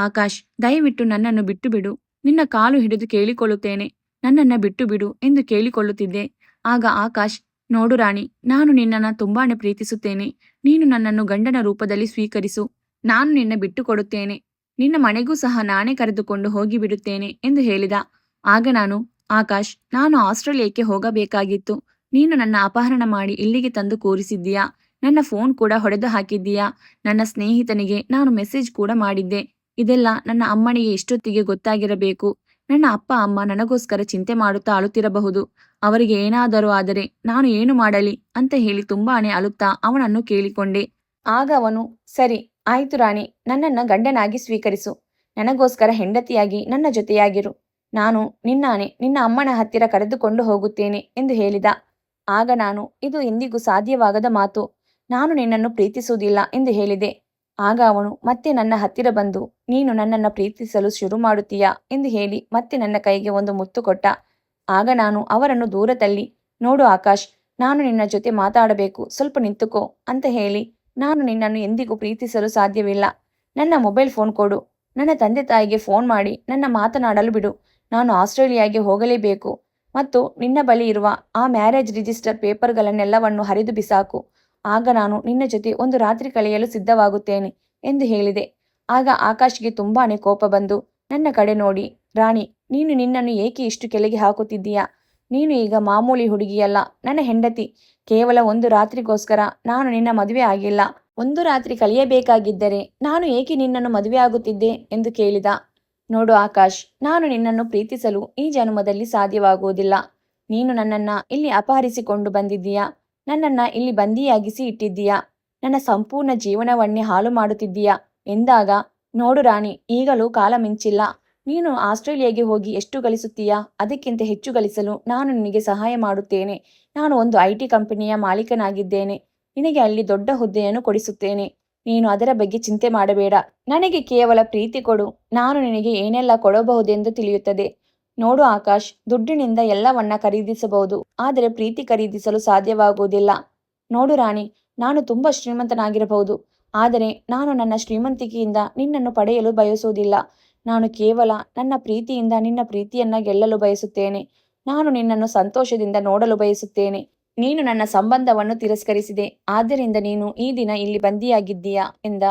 ಆಕಾಶ್, ದಯವಿಟ್ಟು ನನ್ನನ್ನು ಬಿಟ್ಟು ಬಿಡು, ನಿನ್ನ ಕಾಲು ಹಿಡಿದು ಕೇಳಿಕೊಳ್ಳುತ್ತೇನೆ, ನನ್ನನ್ನ ಬಿಟ್ಟು ಬಿಡು ಎಂದು ಕೇಳಿಕೊಳ್ಳುತ್ತಿದ್ದೆ. ಆಗ ಆಕಾಶ್, ನೋಡು ರಾಣಿ, ನಾನು ನಿನ್ನನ್ನು ತುಂಬಾನೇ ಪ್ರೀತಿಸುತ್ತೇನೆ. ನೀನು ನನ್ನನ್ನು ಗಂಡನ ರೂಪದಲ್ಲಿ ಸ್ವೀಕರಿಸು. ನಾನು ನಿನ್ನ ಬಿಟ್ಟು ಕೊಡುತ್ತೇನೆ. ನಿನ್ನ ಮನೆಗೂ ಸಹ ನಾನೇ ಕರೆದುಕೊಂಡು ಹೋಗಿಬಿಡುತ್ತೇನೆ ಎಂದು ಹೇಳಿದ. ಆಗ ನಾನು, ಆಕಾಶ್, ನಾನು ಆಸ್ಟ್ರೇಲಿಯಾಕ್ಕೆ ಹೋಗಬೇಕಾಗಿತ್ತು. ನೀನು ನನ್ನ ಅಪಹರಣ ಮಾಡಿ ಇಲ್ಲಿಗೆ ತಂದು ಕೂರಿಸಿದ್ದೀಯಾ. ನನ್ನ ಫೋನ್ ಕೂಡ ಹೊಡೆದು ಹಾಕಿದ್ದೀಯಾ. ನನ್ನ ಸ್ನೇಹಿತನಿಗೆ ನಾನು ಮೆಸೇಜ್ ಕೂಡ ಮಾಡಿದ್ದೆ. ಇದೆಲ್ಲ ನನ್ನ ಅಮ್ಮನಿಗೆ ಎಷ್ಟೊತ್ತಿಗೆ ಗೊತ್ತಾಗಿರಬೇಕು. ನನ್ನ ಅಪ್ಪ ಅಮ್ಮ ನನಗೋಸ್ಕರ ಚಿಂತೆ ಮಾಡುತ್ತಾ ಅಳುತ್ತಿರಬಹುದು. ಅವರಿಗೆ ಏನಾದರೂ ಆದರೆ ನಾನು ಏನು ಮಾಡಲಿ ಅಂತ ಹೇಳಿ ತುಂಬಾನೇ ಅಳುತ್ತಾ ಅವನನ್ನು ಕೇಳಿಕೊಂಡೆ. ಆಗ ಅವನು, ಸರಿ ಆಯ್ತು ರಾಣಿ, ನನ್ನನ್ನ ಗಂಡನಾಗಿ ಸ್ವೀಕರಿಸು. ನನಗೋಸ್ಕರ ಹೆಂಡತಿಯಾಗಿ ನನ್ನ ಜೊತೆಯಾಗಿರು. ನಾನು ನಿನ್ನ ಅಮ್ಮನ ಹತ್ತಿರ ಕರೆದುಕೊಂಡು ಹೋಗುತ್ತೇನೆ ಎಂದು ಹೇಳಿದ. ಆಗ ನಾನು, ಇದು ಎಂದಿಗೂ ಸಾಧ್ಯವಾಗದ ಮಾತು. ನಾನು ನಿನ್ನನ್ನು ಪ್ರೀತಿಸುವುದಿಲ್ಲ ಎಂದು ಹೇಳಿದೆ. ಆಗ ಅವನು ಮತ್ತೆ ನನ್ನ ಹತ್ತಿರ ಬಂದು, ನೀನು ನನ್ನನ್ನು ಪ್ರೀತಿಸಲು ಶುರು ಮಾಡುತ್ತೀಯಾ ಎಂದು ಹೇಳಿ ಮತ್ತೆ ನನ್ನ ಕೈಗೆ ಒಂದು ಮುತ್ತು ಕೊಟ್ಟ. ಆಗ ನಾನು ಅವರನ್ನು ದೂರ ತಳ್ಳಿ, ನೋಡು ಆಕಾಶ್, ನಾನು ನಿನ್ನ ಜೊತೆ ಮಾತಾಡಬೇಕು, ಸ್ವಲ್ಪ ನಿಂತುಕೋ ಅಂತ ಹೇಳಿ, ನಾನು ನಿನ್ನನ್ನು ಎಂದಿಗೂ ಪ್ರೀತಿಸಲು ಸಾಧ್ಯವಿಲ್ಲ. ನನ್ನ ಮೊಬೈಲ್ ಫೋನ್ ಕೊಡು. ನನ್ನ ತಂದೆ ತಾಯಿಗೆ ಫೋನ್ ಮಾಡಿ ನನ್ನ ಮಾತನಾಡಲು ಬಿಡು. ನಾನು ಆಸ್ಟ್ರೇಲಿಯಾಗೆ ಹೋಗಲೇಬೇಕು ಮತ್ತು ನಿನ್ನ ಬಳಿ ಇರುವ ಆ ಮ್ಯಾರೇಜ್ ರಿಜಿಸ್ಟರ್ ಪೇಪರ್ಗಳನ್ನೆಲ್ಲವನ್ನು ಹರಿದು ಬಿಸಾಕು. ಆಗ ನಾನು ನಿನ್ನ ಜೊತೆ ಒಂದು ರಾತ್ರಿ ಕಳೆಯಲು ಸಿದ್ಧವಾಗುತ್ತೇನೆ ಎಂದು ಹೇಳಿದೆ. ಆಗ ಆಕಾಶ್ಗೆ ತುಂಬಾನೇ ಕೋಪ ಬಂದು ನನ್ನ ಕಡೆ ನೋಡಿ, ರಾಣಿ, ನೀನು ನಿನ್ನನ್ನು ಏಕೆ ಇಷ್ಟು ಕೆಳಗೆ ಹಾಕುತ್ತಿದ್ದೀಯಾ? ನೀನು ಈಗ ಮಾಮೂಲಿ ಹುಡುಗಿಯಲ್ಲ, ನನ್ನ ಹೆಂಡತಿ. ಕೇವಲ ಒಂದು ರಾತ್ರಿಗೋಸ್ಕರ ನಾನು ನಿನ್ನ ಮದುವೆ ಆಗಿಲ್ಲ. ಒಂದು ರಾತ್ರಿ ಕಳೆಯಬೇಕಾಗಿದ್ದರೆ ನಾನು ಏಕೆ ನಿನ್ನನ್ನು ಮದುವೆ ಆಗುತ್ತಿದ್ದೆ ಎಂದು ಕೇಳಿದ. ನೋಡು ಆಕಾಶ್, ನಾನು ನಿನ್ನನ್ನು ಪ್ರೀತಿಸಲು ಈ ಜನ್ಮದಲ್ಲಿ ಸಾಧ್ಯವಾಗುವುದಿಲ್ಲ. ನೀನು ನನ್ನನ್ನ ಇಲ್ಲಿ ಅಪಹರಿಸಿಕೊಂಡು ಬಂದಿದ್ದೀಯಾ. ನನ್ನನ್ನ ಇಲ್ಲಿ ಬಂದಿಯಾಗಿಸಿ ಇಟ್ಟಿದ್ದೀಯಾ. ನನ್ನ ಸಂಪೂರ್ಣ ಜೀವನವನ್ನೇ ಹಾಳು ಮಾಡುತ್ತಿದ್ದೀಯಾ ಎಂದಾಗ, ನೋಡು ರಾಣಿ, ಈಗಲೂ ಕಾಲ ಮಿಂಚಿಲ್ಲ. ನೀನು ಆಸ್ಟ್ರೇಲಿಯಾಗೆ ಹೋಗಿ ಎಷ್ಟು ಗಳಿಸುತ್ತೀಯಾ ಅದಕ್ಕಿಂತ ಹೆಚ್ಚು ಗಳಿಸಲು ನಾನು ನಿನಗೆ ಸಹಾಯ ಮಾಡುತ್ತೇನೆ. ನಾನು ಒಂದು IT ಕಂಪನಿಯ ಮಾಲೀಕನಾಗಿದ್ದೇನೆ. ನಿನಗೆ ಅಲ್ಲಿ ದೊಡ್ಡ ಹುದ್ದೆಯನ್ನು ಕೊಡಿಸುತ್ತೇನೆ. ನೀನು ಅದರ ಬಗ್ಗೆ ಚಿಂತೆ ಮಾಡಬೇಡ. ನನಗೆ ಕೇವಲ ಪ್ರೀತಿ ಕೊಡು. ನಾನು ನಿನಗೆ ಏನೆಲ್ಲ ಕೊಡಬಹುದೆಂದು ತಿಳಿಯುತ್ತದೆ. ನೋಡು ಆಕಾಶ್, ದುಡ್ಡಿನಿಂದ ಎಲ್ಲವನ್ನ ಖರೀದಿಸಬಹುದು, ಆದರೆ ಪ್ರೀತಿ ಖರೀದಿಸಲು ಸಾಧ್ಯವಾಗುವುದಿಲ್ಲ. ನೋಡು ರಾಣಿ, ನಾನು ತುಂಬಾ ಶ್ರೀಮಂತನಾಗಿರಬಹುದು, ಆದರೆ ನಾನು ನನ್ನ ಶ್ರೀಮಂತಿಕೆಯಿಂದ ನಿನ್ನನ್ನು ಪಡೆಯಲು ಬಯಸುವುದಿಲ್ಲ. ನಾನು ಕೇವಲ ನನ್ನ ಪ್ರೀತಿಯಿಂದ ನಿನ್ನ ಪ್ರೀತಿಯನ್ನ ಗೆಲ್ಲಲು ಬಯಸುತ್ತೇನೆ. ನಾನು ನಿನ್ನನ್ನು ಸಂತೋಷದಿಂದ ನೋಡಲು ಬಯಸುತ್ತೇನೆ. ನೀನು ನನ್ನ ಸಂಬಂಧವನ್ನು ತಿರಸ್ಕರಿಸಿದೆ, ಆದ್ದರಿಂದ ನೀನು ಈ ದಿನ ಇಲ್ಲಿ ಬಂದಿಯಾಗಿದ್ದೀಯಾ ಎಂದ.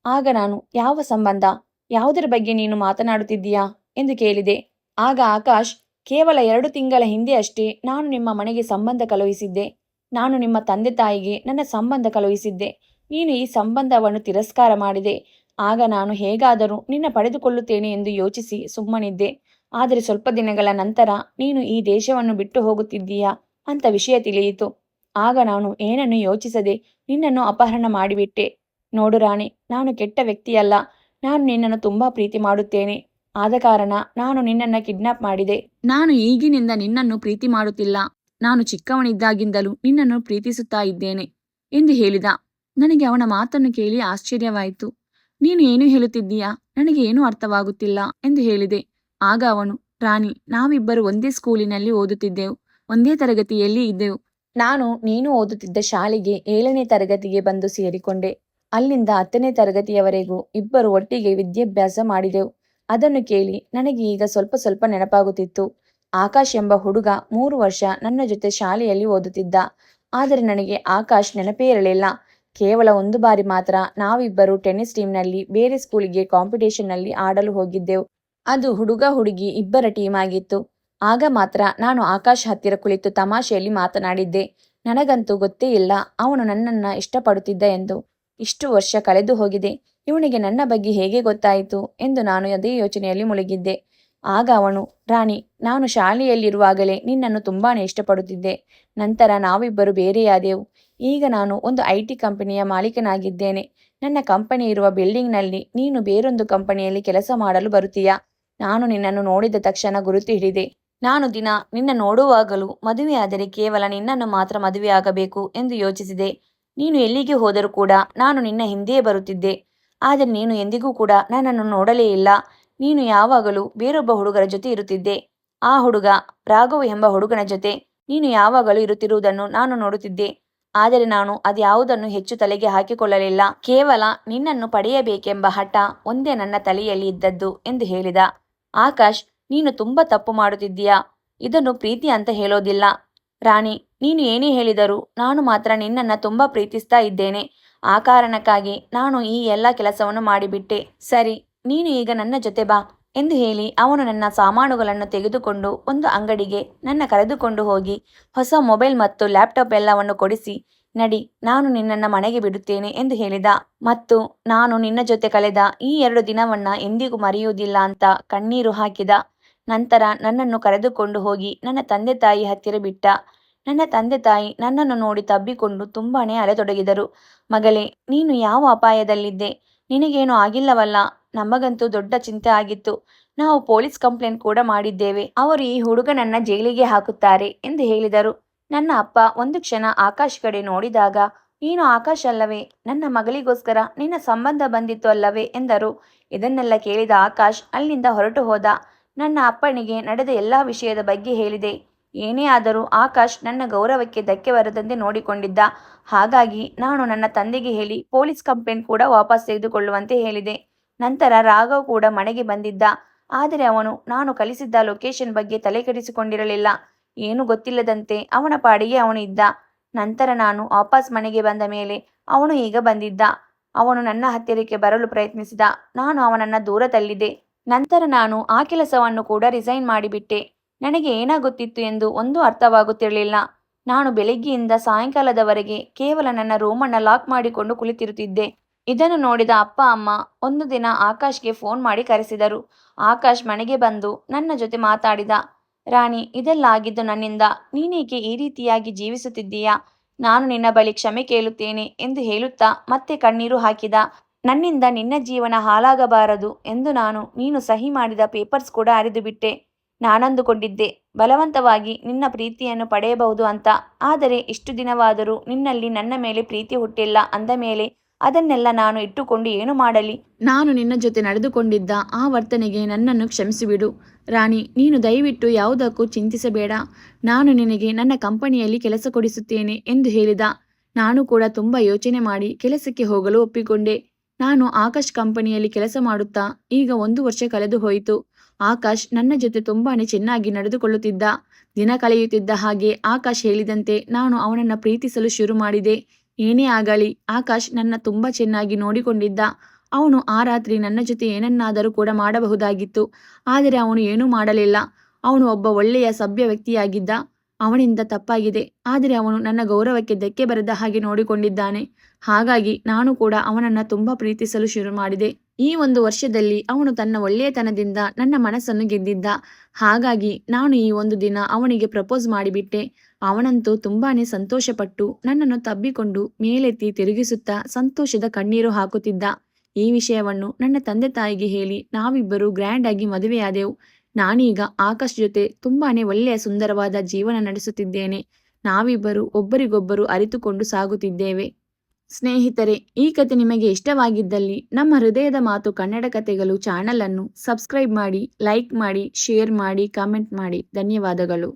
ಆಗ ನಾನು, ಯಾವ ಸಂಬಂಧ? ಯಾವುದರ ಬಗ್ಗೆ ನೀನು ಮಾತನಾಡುತ್ತಿದ್ದೀಯಾ ಎಂದು ಕೇಳಿದೆ. ಆಗ ಆಕಾಶ್, ಕೇವಲ 2 ತಿಂಗಳ ಹಿಂದೆ ಅಷ್ಟೇ ನಾನು ನಿಮ್ಮ ಮನೆಗೆ ಸಂಬಂಧ ಕಳುಹಿಸಿದ್ದೆ. ನಾನು ನಿಮ್ಮ ತಂದೆ ತಾಯಿಗೆ ನನ್ನ ಸಂಬಂಧ ಕಳುಹಿಸಿದ್ದೆ. ನೀನು ಈ ಸಂಬಂಧವನ್ನು ತಿರಸ್ಕಾರ ಮಾಡಿದೆ. ಆಗ ನಾನು ಹೇಗಾದರೂ ನಿನ್ನ ಪಡೆದುಕೊಳ್ಳುತ್ತೇನೆ ಎಂದು ಯೋಚಿಸಿ ಸುಮ್ಮನಿದ್ದೆ. ಆದರೆ ಸ್ವಲ್ಪ ದಿನಗಳ ನಂತರ ನೀನು ಈ ದೇಶವನ್ನು ಬಿಟ್ಟು ಹೋಗುತ್ತಿದ್ದೀಯಾ ಅಂತ ವಿಷಯ ತಿಳಿಯಿತು. ಆಗ ನಾನು ಏನನ್ನು ಯೋಚಿಸದೆ ನಿನ್ನನ್ನು ಅಪಹರಣ ಮಾಡಿಬಿಟ್ಟೆ. ನೋಡು ರಾಣಿ, ನಾನು ಕೆಟ್ಟ ವ್ಯಕ್ತಿಯಲ್ಲ. ನಾನು ನಿನ್ನನ್ನು ತುಂಬಾ ಪ್ರೀತಿ ಮಾಡುತ್ತೇನೆ. ಆದ ಕಾರಣ ನಾನು ನಿನ್ನನ್ನು ಕಿಡ್ನಾಪ್ ಮಾಡಿದೆ. ನಾನು ಈಗಿನಿಂದ ನಿನ್ನನ್ನು ಪ್ರೀತಿ ಮಾಡುತ್ತಿಲ್ಲ. ನಾನು ಚಿಕ್ಕವನಿದ್ದಾಗಿಂದಲೂ ನಿನ್ನನ್ನು ಪ್ರೀತಿಸುತ್ತಾ ಇದ್ದೇನೆ ಎಂದು ಹೇಳಿದ. ನನಗೆ ಅವನ ಮಾತನ್ನು ಕೇಳಿ ಆಶ್ಚರ್ಯವಾಯಿತು. ನೀನು ಏನು ಹೇಳುತ್ತಿದ್ದೀಯಾ? ನನಗೆ ಏನೂ ಅರ್ಥವಾಗುತ್ತಿಲ್ಲ ಎಂದು ಹೇಳಿದೆ. ಆಗ ಅವನು, ರಾಣಿ, ನಾವಿಬ್ಬರು ಒಂದೇ ಸ್ಕೂಲಿನಲ್ಲಿ ಓದುತ್ತಿದ್ದೆವು, ಒಂದೇ ತರಗತಿಯಲ್ಲಿ ಇದ್ದೆವು. ನೀನು ಓದುತ್ತಿದ್ದ ಶಾಲೆಗೆ 7ನೇ ತರಗತಿಗೆ ಬಂದು ಸೇರಿಕೊಂಡೆ. ಅಲ್ಲಿಂದ 10ನೇ ತರಗತಿಯವರೆಗೂ ಇಬ್ಬರು ಒಟ್ಟಿಗೆ ವಿದ್ಯಾಭ್ಯಾಸ ಮಾಡಿದೆವು. ಅದನ್ನು ಕೇಳಿ ನನಗೆ ಈಗ ಸ್ವಲ್ಪ ಸ್ವಲ್ಪ ನೆನಪಾಗುತ್ತಿತ್ತು. ಆಕಾಶ್ ಎಂಬ ಹುಡುಗ 3 ವರ್ಷ ನನ್ನ ಜೊತೆ ಶಾಲೆಯಲ್ಲಿ ಓದುತ್ತಿದ್ದ. ಆದರೆ ನನಗೆ ಆಕಾಶ್ ನೆನಪೇ ಇರಲಿಲ್ಲ. ಕೇವಲ ಒಂದು ಬಾರಿ ಮಾತ್ರ ನಾವಿಬ್ಬರು ಟೆನ್ನಿಸ್ ಟೀಮ್ನಲ್ಲಿ ಬೇರೆ ಸ್ಕೂಲಿಗೆ ಕಾಂಪಿಟೇಷನ್ನಲ್ಲಿ ಆಡಲು ಹೋಗಿದ್ದೆವು. ಅದು ಹುಡುಗ ಹುಡುಗಿ ಇಬ್ಬರ ಟೀಮ್ ಆಗಿತ್ತು. ಆಗ ಮಾತ್ರ ನಾನು ಆಕಾಶ್ ಹತ್ತಿರ ಕುಳಿತು ತಮಾಷೆಯಲ್ಲಿ ಮಾತನಾಡಿದ್ದೆ. ನನಗಂತೂ ಗೊತ್ತೇ ಇಲ್ಲ ಅವನು ನನ್ನನ್ನ ಇಷ್ಟಪಡುತ್ತಿದ್ದ ಎಂದು. ಇಷ್ಟು ವರ್ಷ ಕಳೆದು ಹೋಗಿದೆ, ಇವನಿಗೆ ನನ್ನ ಬಗ್ಗೆ ಹೇಗೆ ಗೊತ್ತಾಯಿತು ಎಂದು ನಾನು ಅದೇ ಯೋಚನೆಯಲ್ಲಿ ಮುಳುಗಿದ್ದೆ. ಆಗ ಅವನು, ರಾಣಿ, ನಾನು ಶಾಲೆಯಲ್ಲಿರುವಾಗಲೇ ನಿನ್ನನ್ನು ತುಂಬಾನೇ ಇಷ್ಟಪಡುತ್ತಿದ್ದೆ. ನಂತರ ನಾವಿಬ್ಬರು ಬೇರೆಯಾದೆವು. ಈಗ ನಾನು ಒಂದು IT ಕಂಪನಿಯ ಮಾಲೀಕನಾಗಿದ್ದೇನೆ. ನನ್ನ ಕಂಪನಿ ಇರುವ ಬಿಲ್ಡಿಂಗ್ನಲ್ಲಿ ನೀನು ಬೇರೊಂದು ಕಂಪನಿಯಲ್ಲಿ ಕೆಲಸ ಮಾಡಲು ಬರುತ್ತೀಯಾ? ನಾನು ನಿನ್ನನ್ನು ನೋಡಿದ ತಕ್ಷಣ ಗುರುತು ಹಿಡಿದೆ. ನಾನು ದಿನ ನಿನ್ನ ನೋಡುವಾಗಲೂ ಮದುವೆಯಾದರೆ ಕೇವಲ ನಿನ್ನನ್ನು ಮಾತ್ರ ಮದುವೆಯಾಗಬೇಕು ಎಂದು ಯೋಚಿಸಿದೆ. ನೀನು ಎಲ್ಲಿಗೆ ಹೋದರೂ ಕೂಡ ನಾನು ನಿನ್ನ ಹಿಂದೆಯೇ ಬರುತ್ತಿದ್ದೆ. ಆದರೆ ನೀನು ಎಂದಿಗೂ ಕೂಡ ನನ್ನನ್ನು ನೋಡಲೇ ಇಲ್ಲ. ನೀನು ಯಾವಾಗಲೂ ಬೇರೊಬ್ಬ ಹುಡುಗರ ಜೊತೆ ಇರುತ್ತಿದ್ದೆ. ಆ ಹುಡುಗ ರಾಘವ್ ಎಂಬ ಹುಡುಗನ ಜೊತೆ ನೀನು ಯಾವಾಗಲೂ ಇರುತ್ತಿರುವುದನ್ನು ನಾನು ನೋಡುತ್ತಿದ್ದೆ. ಆದರೆ ನಾನು ಅದ್ಯಾವುದನ್ನು ಹೆಚ್ಚು ತಲೆಗೆ ಹಾಕಿಕೊಳ್ಳಲಿಲ್ಲ. ಕೇವಲ ನಿನ್ನನ್ನು ಪಡೆಯಬೇಕೆಂಬ ಹಠ ಒಂದೇ ನನ್ನ ತಲೆಯಲ್ಲಿ ಇದ್ದದ್ದು ಎಂದು ಹೇಳಿದ. ಆಕಾಶ್, ನೀನು ತುಂಬಾ ತಪ್ಪು ಮಾಡುತ್ತಿದ್ದೀಯಾ. ಇದನ್ನು ಪ್ರೀತಿ ಅಂತ ಹೇಳೋದಿಲ್ಲ. ರಾಣಿ, ನೀನು ಏನೇ ಹೇಳಿದರೂ ನಾನು ಮಾತ್ರ ನಿನ್ನನ್ನು ತುಂಬಾ ಪ್ರೀತಿಸ್ತಾ ಇದ್ದೇನೆ. ಆ ಕಾರಣಕ್ಕಾಗಿ ನಾನು ಈ ಎಲ್ಲ ಕೆಲಸವನ್ನು ಮಾಡಿಬಿಟ್ಟೆ. ಸರಿ, ನೀನು ಈಗ ನನ್ನ ಜೊತೆ ಬಾ ಎಂದು ಹೇಳಿ ಅವನು ನನ್ನ ಸಾಮಾನುಗಳನ್ನು ತೆಗೆದುಕೊಂಡು ಒಂದು ಅಂಗಡಿಗೆ ನನ್ನ ಕರೆದುಕೊಂಡು ಹೋಗಿ ಹೊಸ ಮೊಬೈಲ್ ಮತ್ತು ಲ್ಯಾಪ್ಟಾಪ್ ಎಲ್ಲವನ್ನು ಕೊಡಿಸಿ, ನಡಿ, ನಾನು ನಿನ್ನನ್ನು ಮನೆಗೆ ಬಿಡುತ್ತೇನೆ ಎಂದು ಹೇಳಿದ. ಮತ್ತು ನಾನು ನಿನ್ನ ಜೊತೆ ಕಳೆದ ಈ 2 ದಿನವನ್ನ ಎಂದಿಗೂ ಮರೆಯುವುದಿಲ್ಲ ಅಂತ ಕಣ್ಣೀರು ಹಾಕಿದ. ನಂತರ ನನ್ನನ್ನು ಕರೆದುಕೊಂಡು ಹೋಗಿ ನನ್ನ ತಂದೆ ತಾಯಿ ಹತ್ತಿರ ಬಿಟ್ಟ. ನನ್ನ ತಂದೆ ತಾಯಿ ನನ್ನನ್ನು ನೋಡಿ ತಬ್ಬಿಕೊಂಡು ತುಂಬಾನೇ ಅಲೆತೊಡಗಿದರು. ಮಗಳೇ, ನೀನು ಯಾವ ಅಪಾಯದಲ್ಲಿದ್ದೆ? ನಿನಗೇನು ಆಗಿಲ್ಲವಲ್ಲ? ನಮಗಂತೂ ದೊಡ್ಡ ಚಿಂತೆ ಆಗಿತ್ತು. ನಾವು ಪೊಲೀಸ್ ಕಂಪ್ಲೇಂಟ್ ಕೂಡ ಮಾಡಿದ್ದೇವೆ. ಅವರು ಈ ಹುಡುಗನನ್ನ ಜೈಲಿಗೆ ಹಾಕುತ್ತಾರೆ ಎಂದು ಹೇಳಿದರು. ನನ್ನ ಅಪ್ಪ ಒಂದು ಕ್ಷಣ ಆಕಾಶ್ ಕಡೆ ನೋಡಿದಾಗ, ನೀನು ಆಕಾಶ್ ಅಲ್ಲವೇ? ನನ್ನ ಮಗಳಿಗೋಸ್ಕರ ನಿನ್ನ ಸಂಬಂಧ ಬಂದಿತ್ತು ಅಲ್ಲವೇ ಎಂದರು. ಇದನ್ನೆಲ್ಲ ಕೇಳಿದ ಆಕಾಶ್ ಅಲ್ಲಿಂದ ಹೊರಟು ಹೋದ. ನನ್ನ ಅಪ್ಪನಿಗೆ ನಡೆದ ಎಲ್ಲ ವಿಷಯದ ಬಗ್ಗೆ ಹೇಳಿದೆ. ಏನೇ ಆದರೂ ಆಕಾಶ್ ನನ್ನ ಗೌರವಕ್ಕೆ ಧಕ್ಕೆ ಬರದಂತೆ ನೋಡಿಕೊಂಡಿದ್ದ. ಹಾಗಾಗಿ ನಾನು ನನ್ನ ತಂದೆಗೆ ಹೇಳಿ ಪೊಲೀಸ್ ಕಂಪ್ಲೇಂಟ್ ಕೂಡ ವಾಪಸ್ ತೆಗೆದುಕೊಳ್ಳುವಂತೆ ಹೇಳಿದೆ. ನಂತರ ರಾಘವ್ ಕೂಡ ಮನೆಗೆ ಬಂದಿದ್ದ. ಆದರೆ ಅವನು ನಾನು ಕಳಿಸಿದ್ದ ಲೊಕೇಶನ್ ಬಗ್ಗೆ ತಲೆಕೆಡಿಸಿಕೊಂಡಿರಲಿಲ್ಲ. ಏನೂ ಗೊತ್ತಿಲ್ಲದಂತೆ ಅವನ ಪಾಡಿಗೆ ಅವನು ಇದ್ದ. ನಂತರ ನಾನು ವಾಪಸ್ ಮನೆಗೆ ಬಂದ ಮೇಲೆ ಅವನು ಈಗ ಬಂದಿದ್ದ. ಅವನು ನನ್ನ ಹತ್ತಿರಕ್ಕೆ ಬರಲು ಪ್ರಯತ್ನಿಸಿದ. ನಾನು ಅವನನ್ನು ದೂರ ತಳ್ಳಿದೆ. ನಂತರ ನಾನು ಆ ಕೆಲಸವನ್ನು ಕೂಡ ರಿಸೈನ್ ಮಾಡಿಬಿಟ್ಟೆ. ನನಗೆ ಏನಾಗುತ್ತಿತ್ತು ಎಂದು ಒಂದೂ ಅರ್ಥವಾಗುತ್ತಿರಲಿಲ್ಲ. ನಾನು ಬೆಳಿಗ್ಗೆಯಿಂದ ಸಾಯಂಕಾಲದವರೆಗೆ ಕೇವಲ ನನ್ನ ರೂಮನ್ನು ಲಾಕ್ ಮಾಡಿಕೊಂಡು ಕುಳಿತಿರುತ್ತಿದ್ದೆ. ಇದನ್ನು ನೋಡಿದ ಅಪ್ಪ ಅಮ್ಮ ಒಂದು ದಿನ ಆಕಾಶ್ಗೆ ಫೋನ್ ಮಾಡಿ ಕರೆಸಿದರು. ಆಕಾಶ್ ಮನೆಗೆ ಬಂದು ನನ್ನ ಜೊತೆ ಮಾತಾಡಿದ. ರಾಣಿ, ಇದೆಲ್ಲ ಆಗಿದ್ದು ನನ್ನಿಂದ. ನೀನೇಕೆ ಈ ರೀತಿಯಾಗಿ ಜೀವಿಸುತ್ತಿದ್ದೀಯಾ? ನಾನು ನಿನ್ನ ಬಳಿ ಕ್ಷಮೆ ಕೇಳುತ್ತೇನೆ ಎಂದು ಹೇಳುತ್ತಾ ಮತ್ತೆ ಕಣ್ಣೀರು ಹಾಕಿದ. ನನ್ನಿಂದ ನಿನ್ನ ಜೀವನ ಹಾಳಾಗಬಾರದು ಎಂದು ನೀನು ಸಹಿ ಮಾಡಿದ ಪೇಪರ್ಸ್ ಕೂಡ ಅರಿದು ಬಿಟ್ಟೆ. ನಾನಂದುಕೊಂಡಿದ್ದೆ ಬಲವಂತವಾಗಿ ನಿನ್ನ ಪ್ರೀತಿಯನ್ನು ಪಡೆಯಬಹುದು ಅಂತ. ಆದರೆ ಇಷ್ಟು ದಿನವಾದರೂ ನಿನ್ನಲ್ಲಿ ನನ್ನ ಮೇಲೆ ಪ್ರೀತಿ ಹುಟ್ಟಿಲ್ಲ ಅಂದ ಮೇಲೆ ಅದನ್ನೆಲ್ಲ ನಾನು ಇಟ್ಟುಕೊಂಡು ಏನು ಮಾಡಲಿ? ನಾನು ನಿನ್ನ ಜೊತೆ ನಡೆದುಕೊಂಡಿದ್ದ ಆ ವರ್ತನೆಗೆ ನನ್ನನ್ನು ಕ್ಷಮಿಸಿಬಿಡು. ರಾಣಿ, ನೀನು ದಯವಿಟ್ಟು ಯಾವುದಕ್ಕೂ ಚಿಂತಿಸಬೇಡ. ನಾನು ನಿನಗೆ ನನ್ನ ಕಂಪನಿಯಲ್ಲಿ ಕೆಲಸ ಕೊಡಿಸುತ್ತೇನೆ ಎಂದು ಹೇಳಿದ. ನಾನು ಕೂಡ ತುಂಬ ಯೋಚನೆ ಮಾಡಿ ಕೆಲಸಕ್ಕೆ ಹೋಗಲು ಒಪ್ಪಿಕೊಂಡೆ. ನಾನು ಆಕಾಶ್ ಕಂಪನಿಯಲ್ಲಿ ಕೆಲಸ ಮಾಡುತ್ತಾ ಈಗ 1 ವರ್ಷ ಕಳೆದು ಹೋಯಿತು. ಆಕಾಶ್ ನನ್ನ ಜೊತೆ ತುಂಬಾನೇ ಚೆನ್ನಾಗಿ ನಡೆದುಕೊಳ್ಳುತ್ತಿದ್ದ. ದಿನ ಕಳೆಯುತ್ತಿದ್ದ ಹಾಗೆ ಆಕಾಶ್ ಹೇಳಿದಂತೆ ನಾನು ಅವನನ್ನು ಪ್ರೀತಿಸಲು ಶುರು ಮಾಡಿದೆ. ಏನೇ ಆಗಲಿ ಆಕಾಶ್ ನನ್ನ ತುಂಬ ಚೆನ್ನಾಗಿ ನೋಡಿಕೊಂಡಿದ್ದ. ಅವನು ಆ ರಾತ್ರಿ ನನ್ನ ಜೊತೆ ಏನನ್ನಾದರೂ ಕೂಡ ಮಾಡಬಹುದಾಗಿತ್ತು. ಆದರೆ ಅವನು ಏನೂ ಮಾಡಲಿಲ್ಲ. ಅವನು ಒಬ್ಬ ಒಳ್ಳೆಯ ಸಭ್ಯ ವ್ಯಕ್ತಿಯಾಗಿದ್ದ. ಅವನಿಂದ ತಪ್ಪಾಗಿದೆ. ಆದರೆ ಅವನು ನನ್ನ ಗೌರವಕ್ಕೆ ಧಕ್ಕೆ ಬರದ ಹಾಗೆ ನೋಡಿಕೊಂಡಿದ್ದಾನೆ. ಹಾಗಾಗಿ ನಾನು ಕೂಡ ಅವನನ್ನು ತುಂಬ ಪ್ರೀತಿಸಲು ಶುರು ಮಾಡಿದೆ. ಈ 1 ವರ್ಷದಲ್ಲಿ ಅವನು ತನ್ನ ಒಳ್ಳೆಯತನದಿಂದ ನನ್ನ ಮನಸ್ಸನ್ನು ಗೆದ್ದಿದ್ದ. ಹಾಗಾಗಿ ನಾನು ಈ ಒಂದು ದಿನ ಅವನಿಗೆ ಪ್ರಪೋಸ್ ಮಾಡಿಬಿಟ್ಟೆ. ಅವನಂತೂ ತುಂಬಾನೇ ಸಂತೋಷಪಟ್ಟು ನನ್ನನ್ನು ತಬ್ಬಿಕೊಂಡು ಮೇಲೆತ್ತಿ ತಿರುಗಿಸುತ್ತಾ ಸಂತೋಷದ ಕಣ್ಣೀರು ಹಾಕುತ್ತಿದ್ದ. ಈ ವಿಷಯವನ್ನು ನನ್ನ ತಂದೆ ತಾಯಿಗೆ ಹೇಳಿ ನಾವಿಬ್ಬರು ಗ್ರ್ಯಾಂಡ್ ಆಗಿ ಮದುವೆಯಾದೆವು. ನಾನೀಗ ಆಕಾಶ್ ಜೊತೆ ತುಂಬಾನೇ ಒಳ್ಳೆಯ ಸುಂದರವಾದ ಜೀವನ ನಡೆಸುತ್ತಿದ್ದೇನೆ. ನಾವಿಬ್ಬರು ಒಬ್ಬರಿಗೊಬ್ಬರು ಅರಿತುಕೊಂಡು ಸಾಗುತ್ತಿದ್ದೇವೆ. ಸ್ನೇಹಿತರೆ, ಈ ಕತೆ ನಿಮಗೆ ಇಷ್ಟವಾಗಿದ್ದಲ್ಲಿ ನಮ್ಮ ಹೃದಯದ ಮಾತು ಕನ್ನಡ ಕತೆಗಳು ಚಾನಲ್ ಅನ್ನು ಸಬ್ಸ್ಕ್ರೈಬ್ ಮಾಡಿ, ಲೈಕ್ ಮಾಡಿ, ಶೇರ್ ಮಾಡಿ, ಕಾಮೆಂಟ್ ಮಾಡಿ. ಧನ್ಯವಾದಗಳು.